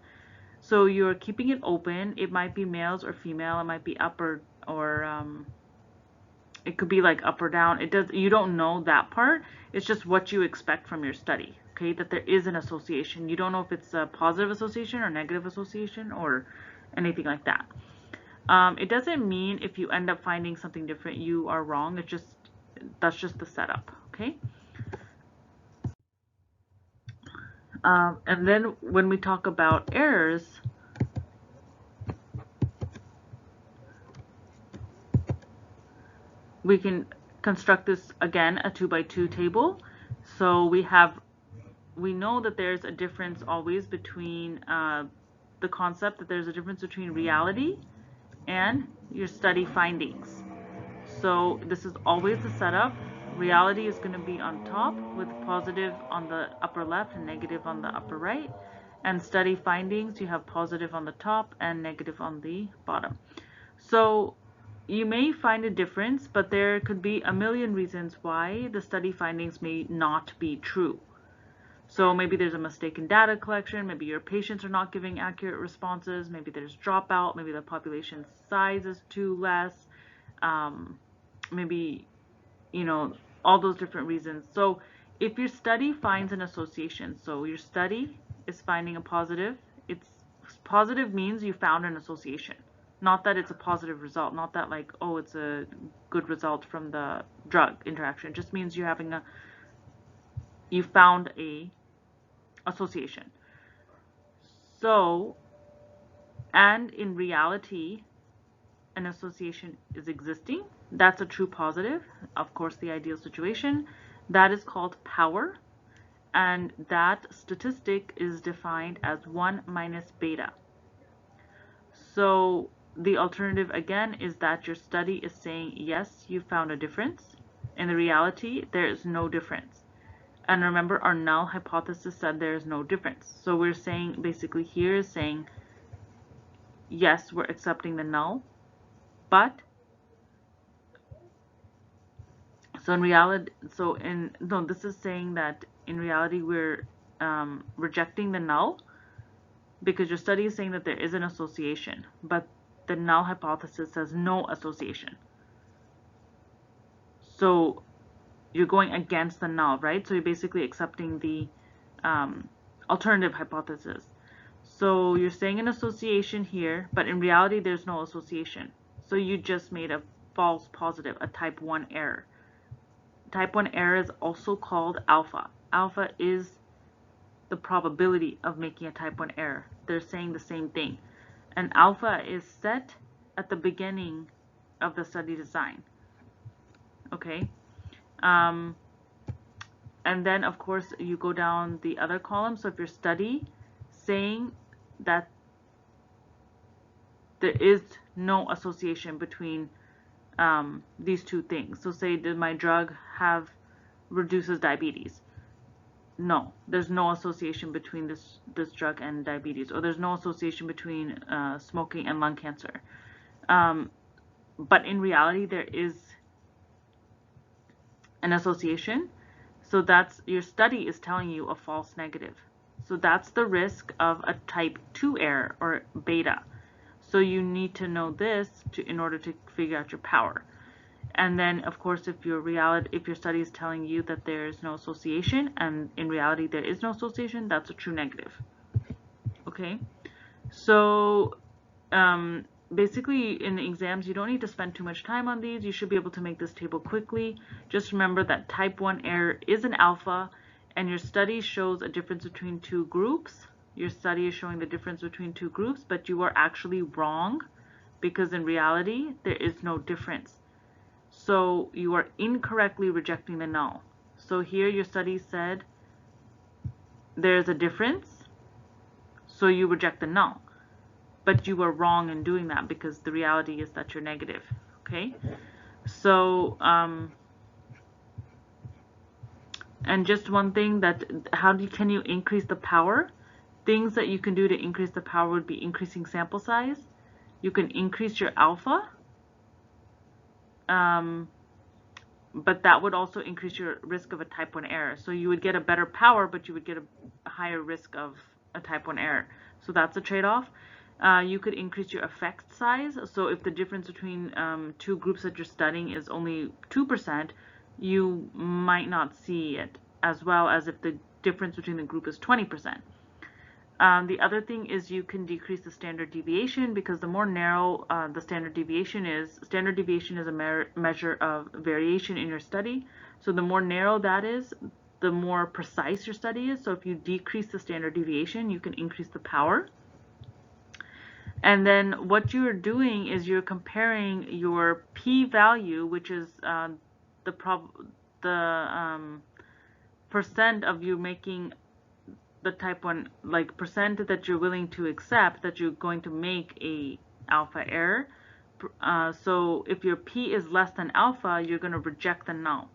So you're keeping it open. It might be males or female. It might be up or it could be like up or down. You don't know that part. It's just what you expect from your study. Okay, that there is an association. You don't know if it's a positive association or negative association or anything like that. It doesn't mean if you end up finding something different, you are wrong. That's just the setup. Okay. And then when we talk about errors, we can construct this again, a 2x2 table. So we know that there's a difference always between the concept that there's a difference between reality and your study findings. So this is always the setup. Reality is going to be on top with positive on the upper left and negative on the upper right. And study findings, you have positive on the top and negative on the bottom. So you may find a difference, but there could be a million reasons why the study findings may not be true. So maybe there's a mistake in data collection, maybe your patients are not giving accurate responses, maybe there's dropout, maybe the population size is too less, maybe, all those different reasons. So if your study finds an association, so your study is finding a positive, positive means you found an association. Not that it's a positive result, not that like, oh, it's a good result from the drug interaction. It just means you found a association. So, and in reality, an association is existing. That's a true positive. Of course, the ideal situation. That is called power. And that statistic is defined as 1 minus beta. So the alternative again is that your study is saying, yes, you found a difference. In the reality, there is no difference. And remember, our null hypothesis said there is no difference. So we're saying, basically here is saying, yes, we're accepting the null, but, so in reality, this is saying that in reality we're rejecting the null because your study is saying that there is an association, but the null hypothesis says no association. So you're going against the null, right? So you're basically accepting the alternative hypothesis. So you're saying an association here, but in reality there's no association. So you just made a false positive, a type 1 error. Type 1 error is also called alpha. Alpha is the probability of making a type 1 error. They're saying the same thing. And alpha is set at the beginning of the study design. Okay? And then, of course, you go down the other column. So if your study saying that there is no association between these two things. So say, did my drug have reduces diabetes. No, there's no association between this drug and diabetes, or there's no association between smoking and lung cancer. But in reality, there is an association. So that's, your study is telling you a false negative. So that's the risk of a type 2 error, or beta. So you need to know this in order to figure out your power. And then, of course, if your study is telling you that there is no association, and in reality there is no association, that's a true negative. Okay, so basically in the exams you don't need to spend too much time on these. You should be able to make this table quickly. Just remember that type 1 error is an alpha, and your study shows a difference between two groups. Your study is showing the difference between two groups, but you are actually wrong, because in reality there is no difference. So you are incorrectly rejecting the null. So here your study said there's a difference, so you reject the null. But you were wrong in doing that, because the reality is that you're negative. Okay? So, and just one thing, that can you increase the power? Things that you can do to increase the power would be increasing sample size. You can increase your alpha. But that would also increase your risk of a type 1 error. So you would get a better power, but you would get a higher risk of a type 1 error. So that's a trade-off. You could increase your effect size. So if the difference between two groups that you're studying is only 2%, you might not see it as well as if the difference between the group is 20%. The other thing is you can decrease the standard deviation, because the more narrow the standard deviation is a measure of variation in your study. So the more narrow that is, the more precise your study is. So if you decrease the standard deviation, you can increase the power. And then what you're doing is you're comparing your p-value, which is the percent of you making the type 1, like percent that you're willing to accept that you're going to make a alpha error. So if your p is less than alpha, you're going to reject the null,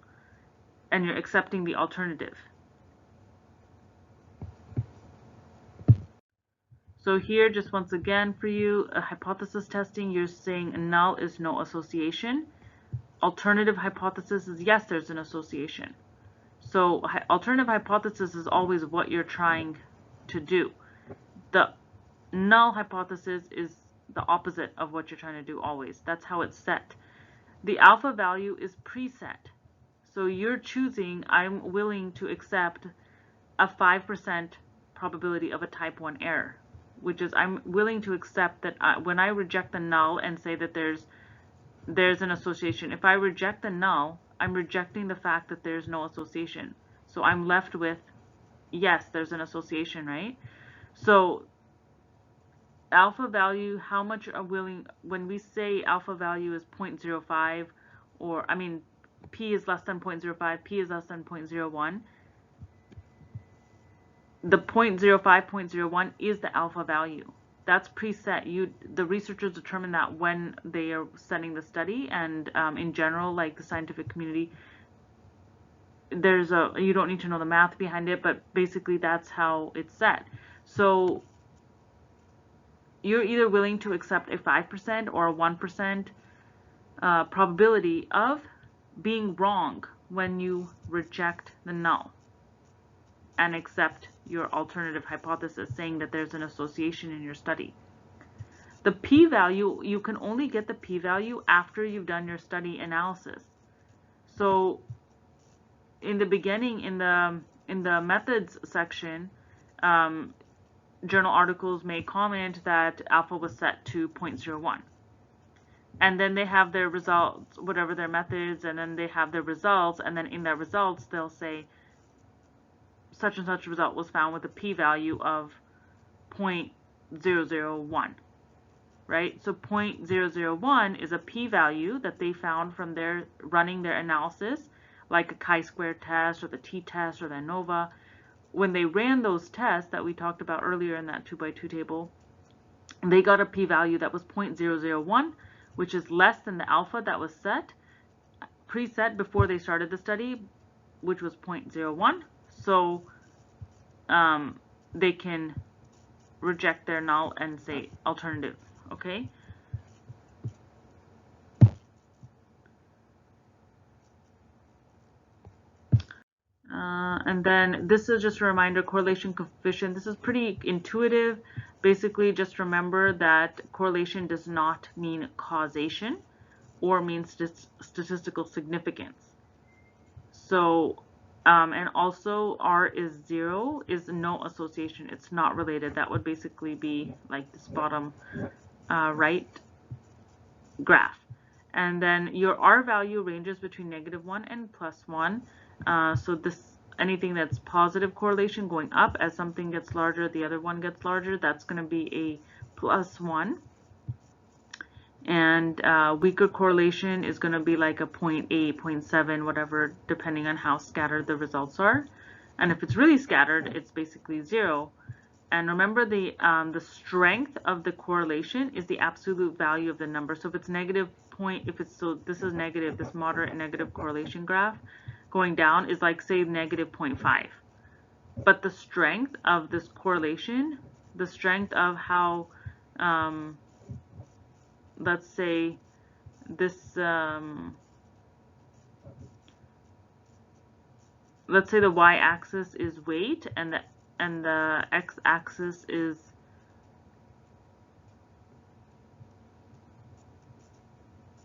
and you're accepting the alternative. So here, just once again for you, a hypothesis testing, you're saying null is no association. Alternative hypothesis is yes, there's an association. So alternative hypothesis is always what you're trying to do. The null hypothesis is the opposite of what you're trying to do always. That's how it's set. The alpha value is preset. So you're choosing, I'm willing to accept a 5% probability of a type 1 error, which is I'm willing to accept that when I reject the null and say that there's an association, if I reject the null, I'm rejecting the fact that there's no association. So I'm left with, yes, there's an association, right? So alpha value, how much are willing, when we say alpha value is 0.05, or I mean p is less than 0.05, p is less than 0.01, the 0.05, 0.01 is the alpha value. That's preset. The researchers determine that when they are setting the study, and in general, like the scientific community, you don't need to know the math behind it, but basically that's how it's set. So you're either willing to accept a 5% or a 1% probability of being wrong when you reject the null and accept your alternative hypothesis, saying that there's an association in your study. The p-value, you can only get the p-value after you've done your study analysis. So in the beginning, in the methods section, journal articles may comment that alpha was set to 0.01. And then they have their results, whatever their methods, and then they have their results, and then in their results they'll say such and such result was found with a p-value of 0.001, right? So 0.001 is a p-value that they found from running their analysis, like a chi-square test or the t-test or the ANOVA. When they ran those tests that we talked about earlier in that 2x2 table, they got a p-value that was 0.001, which is less than the alpha that was preset before they started the study, which was 0.01. So they can reject their null and say alternative, okay? And then this is just a reminder, correlation coefficient. This is pretty intuitive. Basically, just remember that correlation does not mean causation or means statistical significance. So, and also R is 0 is no association. It's not related. That would basically be like this bottom right graph. And then your R value ranges between -1 and +1. So this, anything that's positive correlation going up, as something gets larger, the other one gets larger, that's going to be a +1. And weaker correlation is going to be like a 0.8, 0.7, whatever, depending on how scattered the results are. And if it's really scattered, it's basically 0. And remember, the strength of the correlation is the absolute value of the number. So if it's negative point, if it's, so this is negative, this moderate and negative correlation graph going down is like, say, negative 0.5. But the strength of this correlation, the strength of how, let's say this, let's say the y-axis is weight and the x-axis is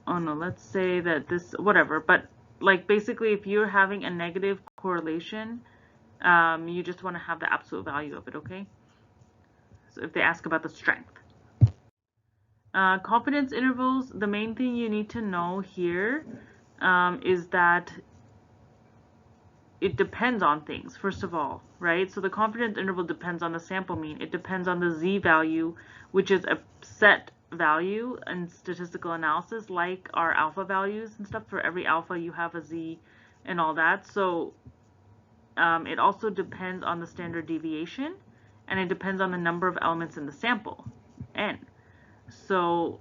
let's say that this, whatever, but like basically if you're having a negative correlation, you just want to have the absolute value of it, okay? So if they ask about the strength. Confidence intervals, the main thing you need to know here is that it depends on things, first of all, right? So the confidence interval depends on the sample mean. It depends on the z value, which is a set value in statistical analysis, like our alpha values and stuff. For every alpha, you have a z and all that. So it also depends on the standard deviation, and it depends on the number of elements in the sample, n. So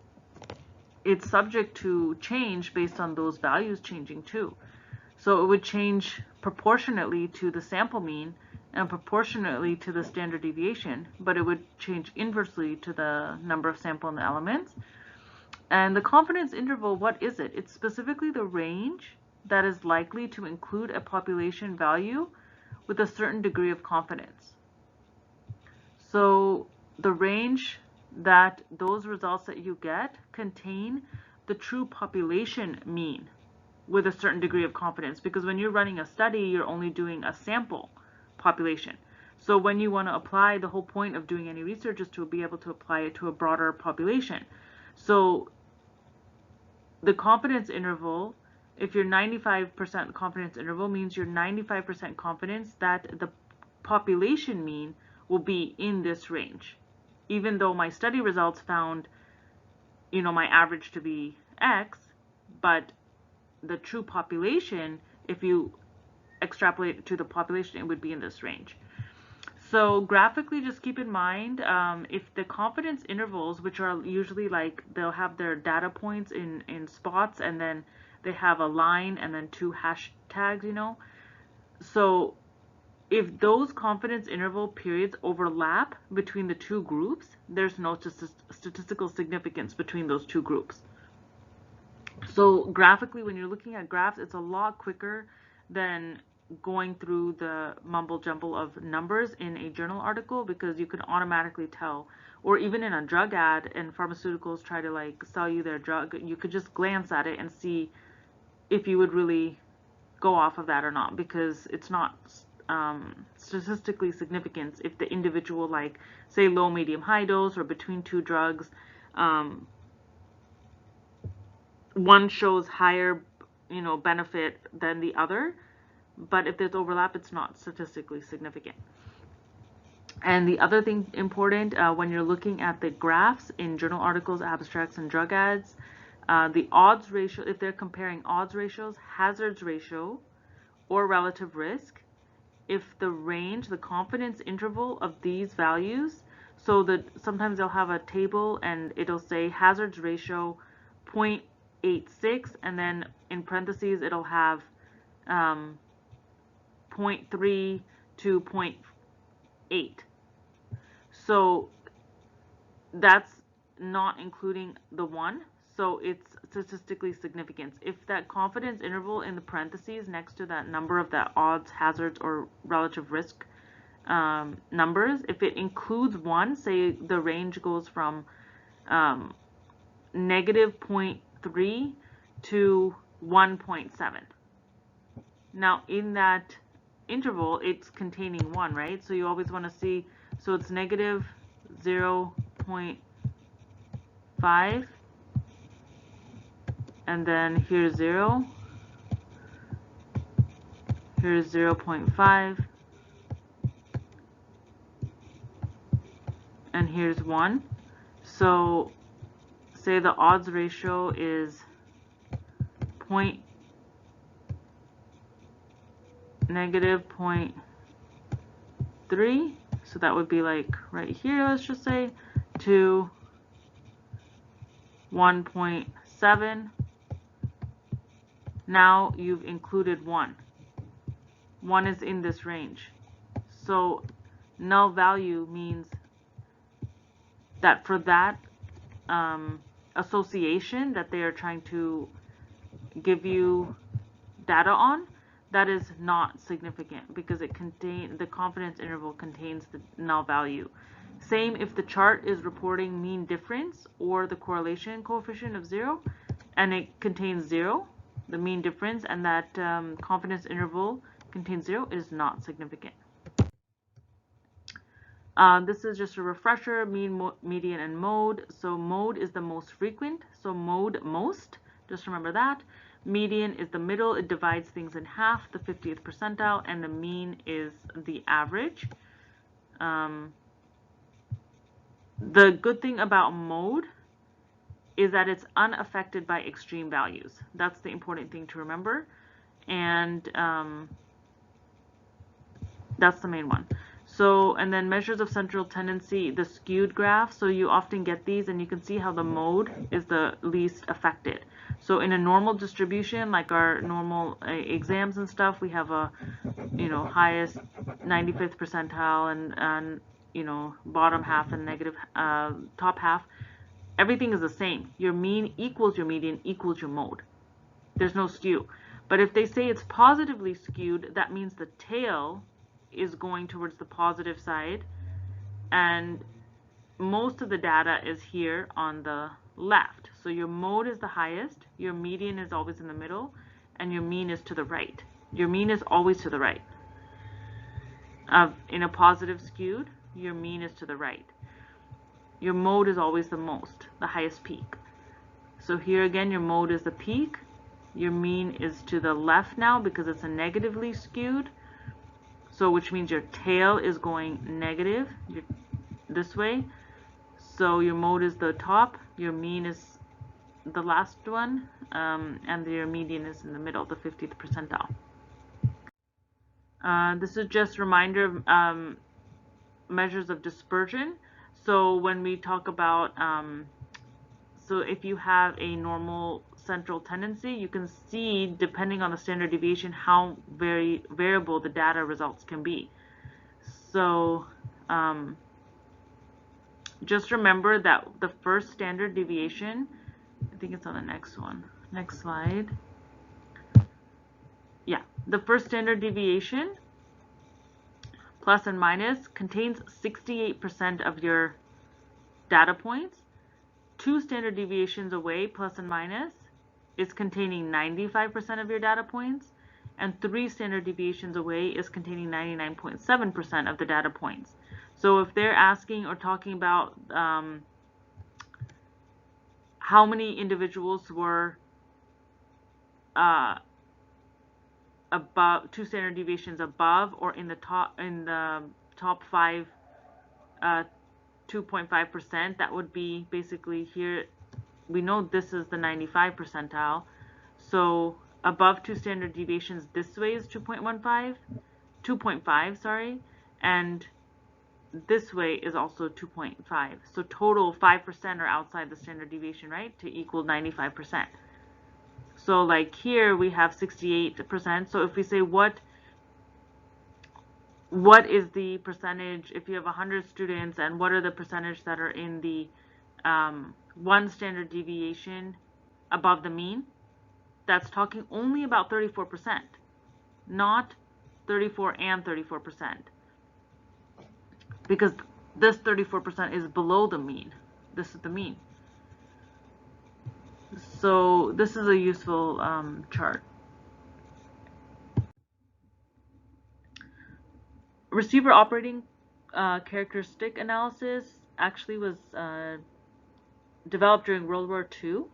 it's subject to change based on those values changing too. So it would change proportionately to the sample mean and proportionately to the standard deviation, but it would change inversely to the number of sample and the elements. And the confidence interval, what is it? It's specifically the range that is likely to include a population value with a certain degree of confidence. So the range that those results that you get contain the true population mean with a certain degree of confidence, because when you're running a study, you're only doing a sample population. So when you want to apply, the whole point of doing any research is to be able to apply it to a broader population. So the confidence interval, if you're 95% confidence interval, means you're 95% confidence that the population mean will be in this range. Even though my study results found, you know, my average to be X, but the true population, if you extrapolate it to the population, it would be in this range. So graphically, just keep in mind, if the confidence intervals, which are usually like, they'll have their data points in spots, and then they have a line and then 2 hashtags, you know. So if those confidence interval periods overlap between the two groups, there's no statistical significance between those two groups. So graphically, when you're looking at graphs, it's a lot quicker than going through the mumble jumble of numbers in a journal article, because you can automatically tell, or even in a drug ad and pharmaceuticals try to like sell you their drug, you could just glance at it and see if you would really go off of that or not, because it's not statistically significant if the individual, like say low, medium, high dose, or between two drugs, one shows higher, you know, benefit than the other, but if there's overlap, it's not statistically significant. And the other thing important when you're looking at the graphs in journal articles, abstracts, and drug ads, the odds ratio, if they're comparing odds ratios, hazards ratio, or relative risk, if the range, the confidence interval of these values, so that sometimes they'll have a table and it'll say hazards ratio 0.86, and then in parentheses it'll have 0.3 to 0.8. So that's not including the 1. So it's statistically significant. If that confidence interval in the parentheses next to that number of that odds, hazards, or relative risk numbers, if it includes 1, say the range goes from negative 0.3 to 1.7. Now in that interval, it's containing 1, right? So you always want to see, so it's negative 0.5, and then here's 0, here's 0.5, and here's 1. So say the odds ratio is negative 0.3, so that would be like right here, let's just say, to 1.7. Now you've included 1. 1 is in this range. So null value means that for that association that they are trying to give you data on, that is not significant because the confidence interval contains the null value. Same if the chart is reporting mean difference or the correlation coefficient of 0, and it contains 0, the mean difference, and that confidence interval contains 0, is not significant. This is just a refresher, mean, median, and mode. So mode is the most frequent, so mode most, just remember that. Median is the middle, it divides things in half, the 50th percentile, and the mean is the average. The good thing about mode is that it's unaffected by extreme values. That's the important thing to remember, and that's the main one. So, and then measures of central tendency, the skewed graph. So you often get these, and you can see how the mode is the least affected. So in a normal distribution, like our normal exams and stuff, we have a, highest 95th percentile and bottom half and negative top half. Everything is the same. Your mean equals your median equals your mode. There's no skew. But if they say it's positively skewed, that means the tail is going towards the positive side, and most of the data is here on the left. So your mode is the highest, your median is always in the middle, and your mean is to the right. Your mean is always to the right. In a positive skewed, your mean is to the right. Your mode is always the highest peak. So here again, your mode is the peak. Your mean is to the left now because it's a negatively skewed. So which means your tail is going negative this way. So your mode is the top, your mean is the last one, and your median is in the middle, the 50th percentile. This is just a reminder of measures of dispersion. So when we talk about, so if you have a normal central tendency, you can see, depending on the standard deviation, how very variable the data results can be. So just remember that the first standard deviation, I think it's on the next slide. Yeah, the first standard deviation, plus and minus, contains 68% of your data points. 2 standard deviations away, plus and minus, is containing 95% of your data points, and 3 standard deviations away is containing 99.7% of the data points. So if they're asking or talking about how many individuals were above 2 standard deviations above or in the top 5 2.5%, that would be basically here. We know this is the 95 percentile, so above 2 standard deviations this way is 2.5, sorry, and this way is also 2.5. So total 5% are outside the standard deviation, right, to equal 95%. So like here we have 68%. So if we say what what is the percentage if you have 100 students, and what are the percentage that are in the one standard deviation above the mean. That's talking only about 34%, not 34 and 34%, because this 34% is below the mean. This is the mean. So this is a useful chart. Receiver operating characteristic analysis actually was developed during World War II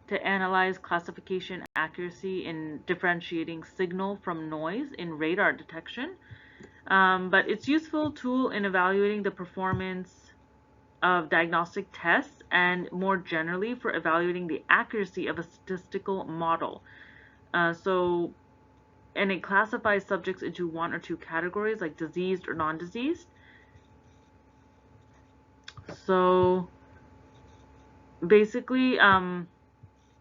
to analyze classification accuracy in differentiating signal from noise in radar detection. But it's a useful tool in evaluating the performance of diagnostic tests and more generally for evaluating the accuracy of a statistical model. And it classifies subjects into one or two categories, like diseased or non-diseased. So basically,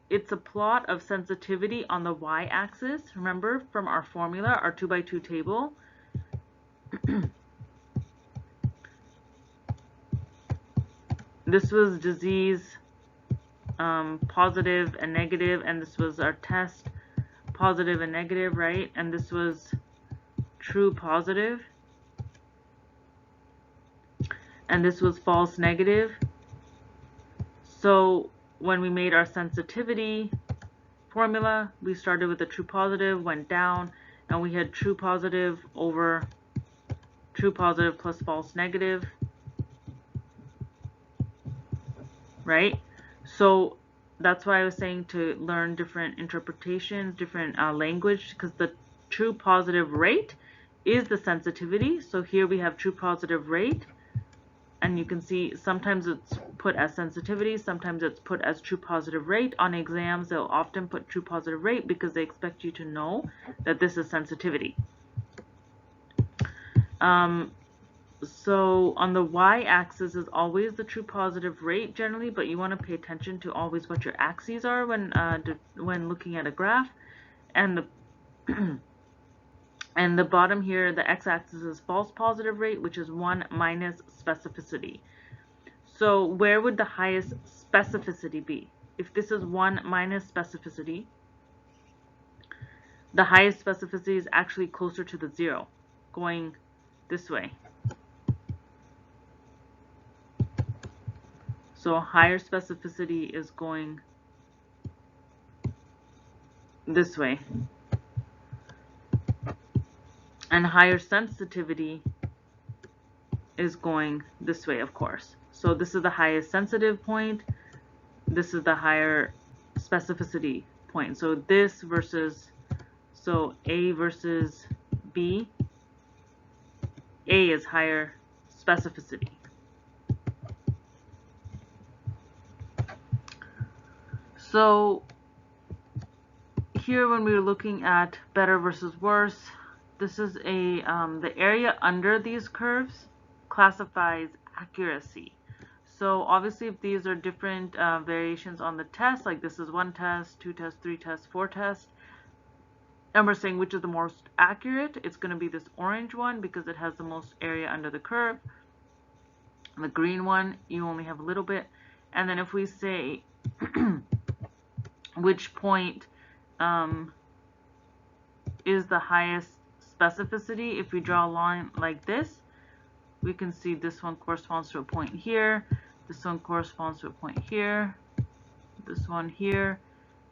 it's a plot of sensitivity on the y-axis. Remember from our formula, our 2x2 table. This was disease, positive and negative, and this was our test, positive and negative, right? And this was true positive, and this was false negative. So when we made our sensitivity formula, we started with a true positive, went down, and we had true positive over true positive plus false negative, right? So that's why I was saying to learn different interpretations, different language, because the true positive rate is the sensitivity. So here we have true positive rate, and you can see sometimes it's put as sensitivity, sometimes it's put as true positive rate. On exams, they'll often put true positive rate because they expect you to know that this is sensitivity. So on the y-axis is always the true positive rate generally, but you want to pay attention to always what your axes are when looking at a graph. And the and the bottom here, the x-axis is false positive rate, which is 1 minus specificity. So where would the highest specificity be? If this is 1 minus specificity, the highest specificity is actually closer to the 0, going this way. So higher specificity is going this way. And higher sensitivity is going this way, of course. So this is the highest sensitive point. This is the higher specificity point. So this versus, so A versus B. A is higher specificity. So here when we were looking at better versus worse, this is the area under these curves classifies accuracy. So obviously if these are different variations on the test, like this is 1 test, 2 tests, 3 tests, 4 tests, and we're saying which is the most accurate, it's going to be this orange one because it has the most area under the curve. The green one, you only have a little bit. And then if we say which point is the highest specificity, if we draw a line like this, we can see this one corresponds to a point here, this one corresponds to a point here, this one here,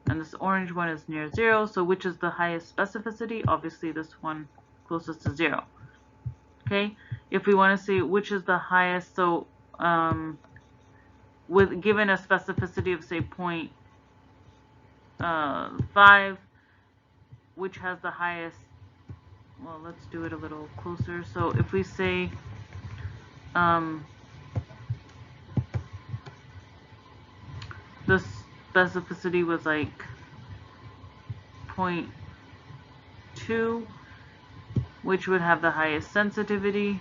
and this orange one is near 0. So which is the highest specificity? Obviously this one closest to 0. Okay, if we want to see which is the highest, so with given a specificity of say 0.5, which has the highest, well, let's do it a little closer. So if we say the specificity was like 0.2, which would have the highest sensitivity.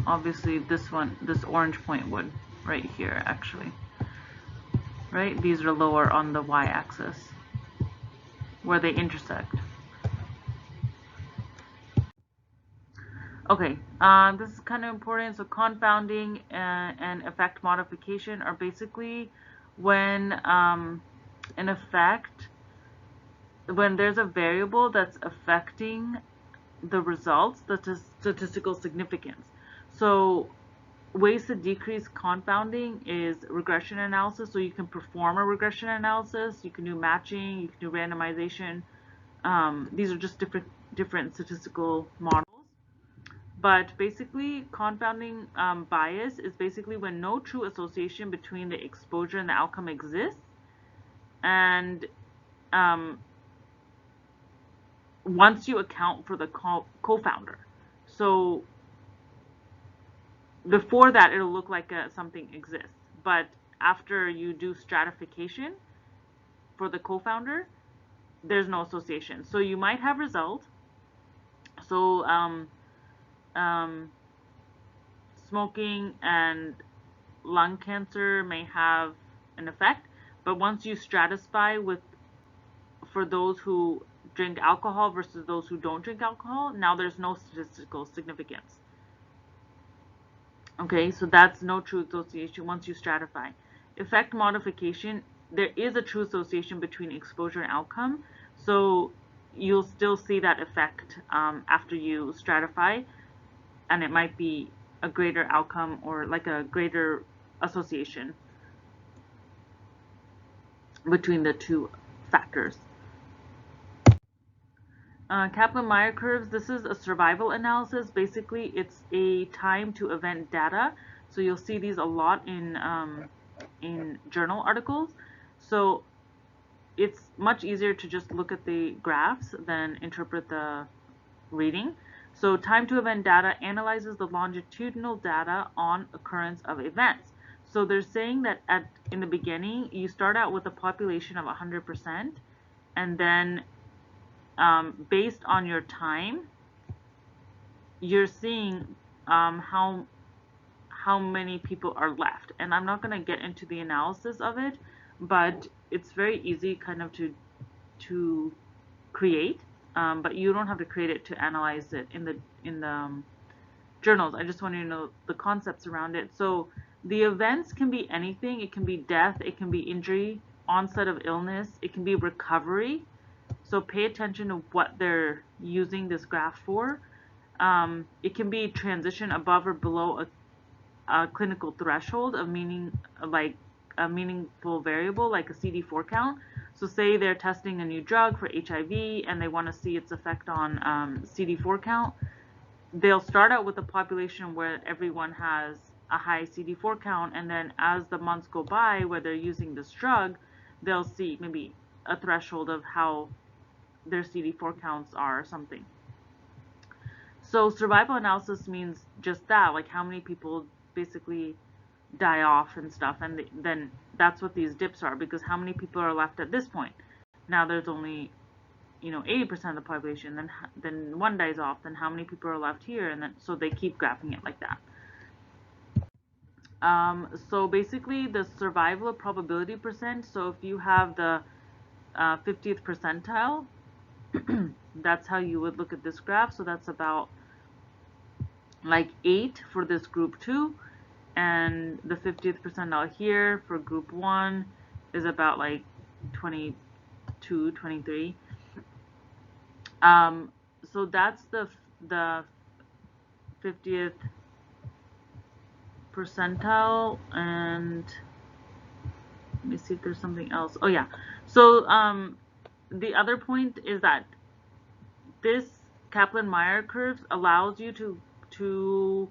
Obviously this one, this orange point would, right here actually, right? These are lower on the y-axis where they intersect. Okay, this is kind of important. So confounding and effect modification are basically when an effect, when there's a variable that's affecting the results, the statistical significance. So ways to decrease confounding is regression analysis. So you can perform a regression analysis, you can do matching, you can do randomization. These are just different statistical models. But basically, confounding bias is basically when no true association between the exposure and the outcome exists. And um, once you account for the co-founder. So before that, it'll look like something exists. But after you do stratification for the co-founder, there's no association. So you might have result. So um, smoking and lung cancer may have an effect, but once you stratify with for those who drink alcohol versus those who don't drink alcohol, now there's no statistical significance. Okay, so that's no true association once you stratify. Effect modification, there is a true association between exposure and outcome, so you'll still see that effect after you stratify, and it might be a greater outcome or like a greater association between the two factors. Kaplan-Meier curves, this is a survival analysis. Basically, it's a time to event data. So you'll see these a lot in journal articles. So it's much easier to just look at the graphs than interpret the reading. So time to event data analyzes the longitudinal data on occurrence of events. So they're saying that in the beginning, you start out with a population of 100%, and then based on your time, you're seeing how many people are left. And I'm not going to get into the analysis of it, but it's very easy kind of to create. But you don't have to create it to analyze it in the journals. I just want you to know the concepts around it. So the events can be anything. It can be death, it can be injury, onset of illness, it can be recovery. So pay attention to what they're using this graph for. It can be transition above or below a clinical threshold of meaning, like a meaningful variable, like a CD4 count. So say they're testing a new drug for HIV and they want to see its effect on CD4 count. They'll start out with a population where everyone has a high CD4 count, and then as the months go by where they're using this drug, they'll see maybe a threshold of how their CD4 counts are or something. So survival analysis means just that, like how many people basically die off and stuff, and then that's what these dips are, because how many people are left at this point? Now there's only 80% of the population, then one dies off, then how many people are left here, and then so they keep graphing it like that. So basically the survival probability percent, so if you have the 50th percentile, that's how you would look at this graph. So that's about like 8 for this group 2, and the 50th percentile here for group 1 is about like 22, 23. So that's the 50th percentile, and let me see if there's something else. Oh yeah. So the other point is that this Kaplan-Meier curves allows you to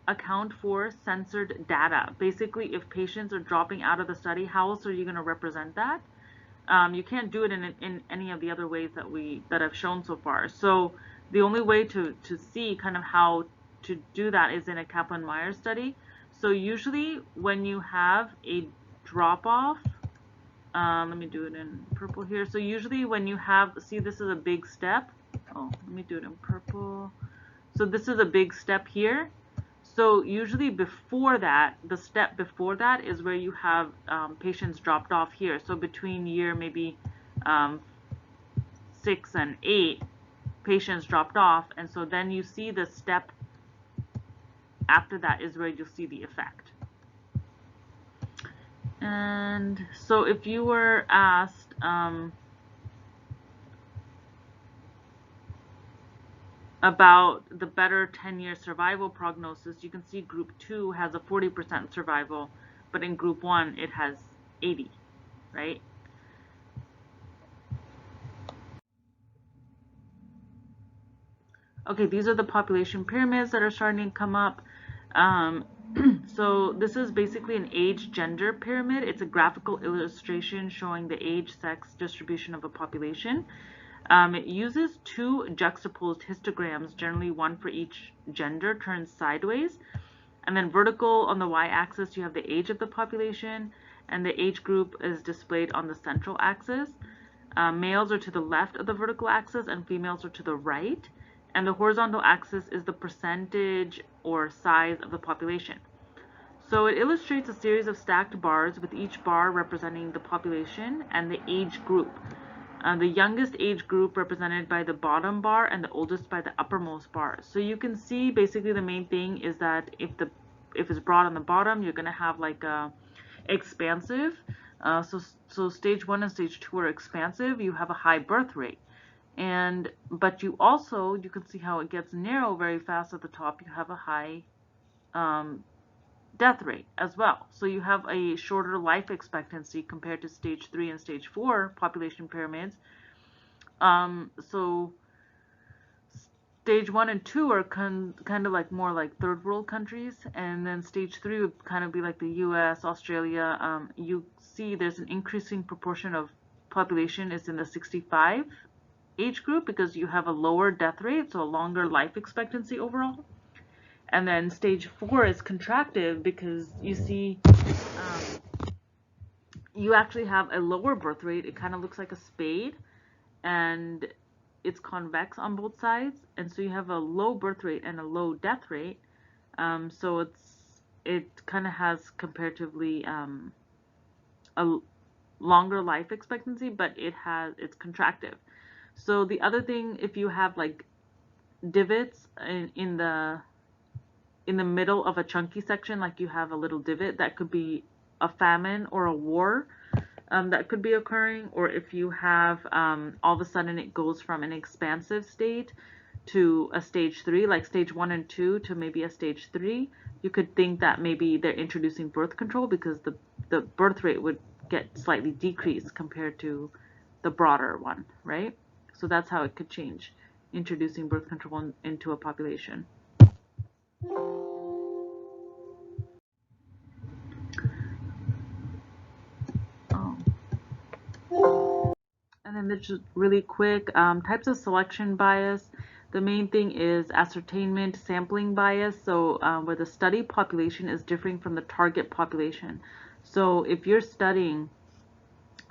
account for censored data. Basically, if patients are dropping out of the study, how else are you going to represent that? You can't do it in any of the other ways that I've shown so far. So the only way to see kind of how to do that is in a Kaplan-Meier study. So usually when you have a drop-off, let me do it in purple here. So usually when you have, see, this is a big step. Oh, let me do it in purple. So this is a big step here. So usually before that, the step before that is where you have patients dropped off here. So between year maybe 6 and 8, patients dropped off, and so then you see the step after that is where you'll see the effect. And so if you were asked, about the better 10-year survival prognosis, you can see group 2 has a 40% survival, but in group 1 it has 80, right? Okay, these are the population pyramids that are starting to come up. So this is basically an age gender pyramid. It's a graphical illustration showing the age sex distribution of a population. It uses 2 juxtaposed histograms, generally one for each gender, turned sideways. And then vertical on the y-axis, you have the age of the population, and the age group is displayed on the central axis. Males are to the left of the vertical axis, and females are to the right. And the horizontal axis is the percentage or size of the population. So it illustrates a series of stacked bars, with each bar representing the population and the age group. The youngest age group represented by the bottom bar and the oldest by the uppermost bar. So you can see basically the main thing is that if it's broad on the bottom, you're going to have like a expansive. So stage 1 and stage 2 are expansive. You have a high birth rate. But you can see how it gets narrow very fast at the top. You have a high death rate as well. So you have a shorter life expectancy compared to stage 3 and stage 4 population pyramids. So stage 1 and 2 are kind of like more like third world countries, and then stage 3 would kind of be like the US, Australia. You see there's an increasing proportion of population is in the 65 age group because you have a lower death rate, so a longer life expectancy overall. And then stage 4 is contractive because you see you actually have a lower birth rate. It kind of looks like a spade, and it's convex on both sides, and so you have a low birth rate and a low death rate. So it kind of has comparatively a longer life expectancy, but it's contractive. So the other thing, if you have like divots in the middle of a chunky section, like you have a little divot, that could be a famine or a war that could be occurring. Or if you have all of a sudden it goes from an expansive state to a stage 3, like stage 1 and 2 to maybe a stage 3, you could think that maybe they're introducing birth control because the birth rate would get slightly decreased compared to the broader one, right? So that's how it could change, introducing birth control into a population. And then there's just really quick types of selection bias. The main thing is ascertainment sampling bias, so where the study population is differing from the target population. So if you're studying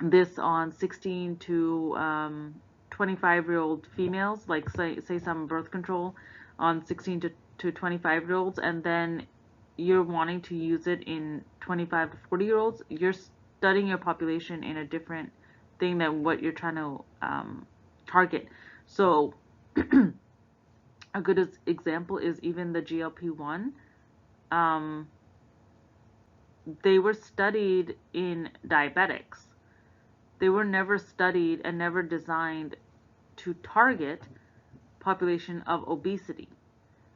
this on 16 to 25-year-old females, like say some birth control on 16 to 25-year-olds, and then you're wanting to use it in 25 to 40-year-olds, you're studying your population in a different thing than what you're trying to target. So a good example is even the GLP-1. They were studied in diabetics. They were never studied and never designed to target population of obesity.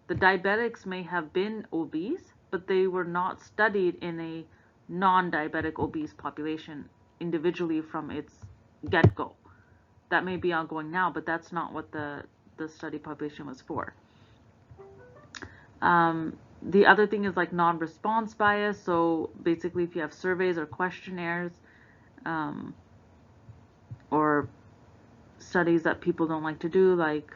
The diabetics may have been obese, but they were not studied in a non-diabetic obese population individually from its get-go. That may be ongoing now, but that's not what the study population was for. The other thing is like non-response bias. So basically if you have surveys or questionnaires or studies that people don't like to do, like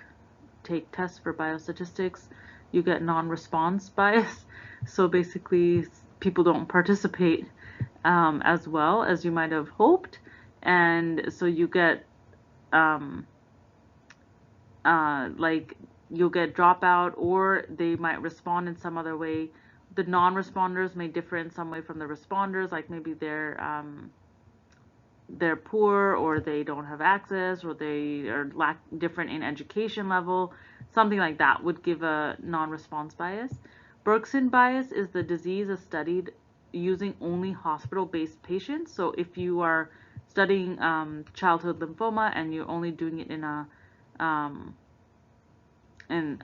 take tests for biostatistics, you get non-response bias. So basically people don't participate as well as you might have hoped, and so you get like you'll get dropout, or they might respond in some other way. The non-responders may differ in some way from the responders, like maybe they're poor, or they don't have access, or they are different in education level. Something like that would give a non-response bias. Bergson bias is the disease is studied using only hospital-based patients. So if you are studying childhood lymphoma and you're only doing it in a in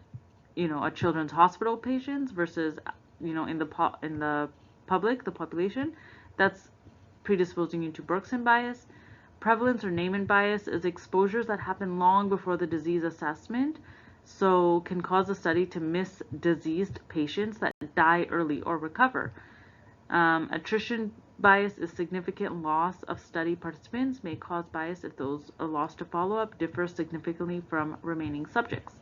a children's hospital patients versus in the public, the population, that's predisposing you to Bergson bias. Prevalence or Neyman bias is exposures that happen long before the disease assessment, so can cause the study to miss diseased patients that die early or recover. Attrition bias is significant loss of study participants, may cause bias if those are lost to follow-up differ significantly from remaining subjects.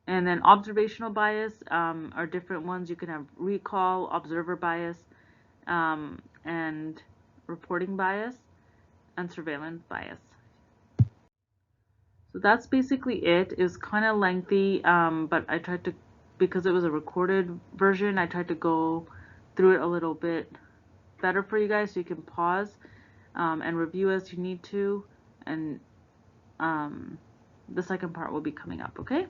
And then observational bias are different ones. You can have recall, observer bias, and reporting bias, and surveillance bias. So that's basically it. It was kind of lengthy, but I tried to, because it was a recorded version, I tried to go through it a little bit better for you guys so you can pause and review as you need to. And the second part will be coming up, okay?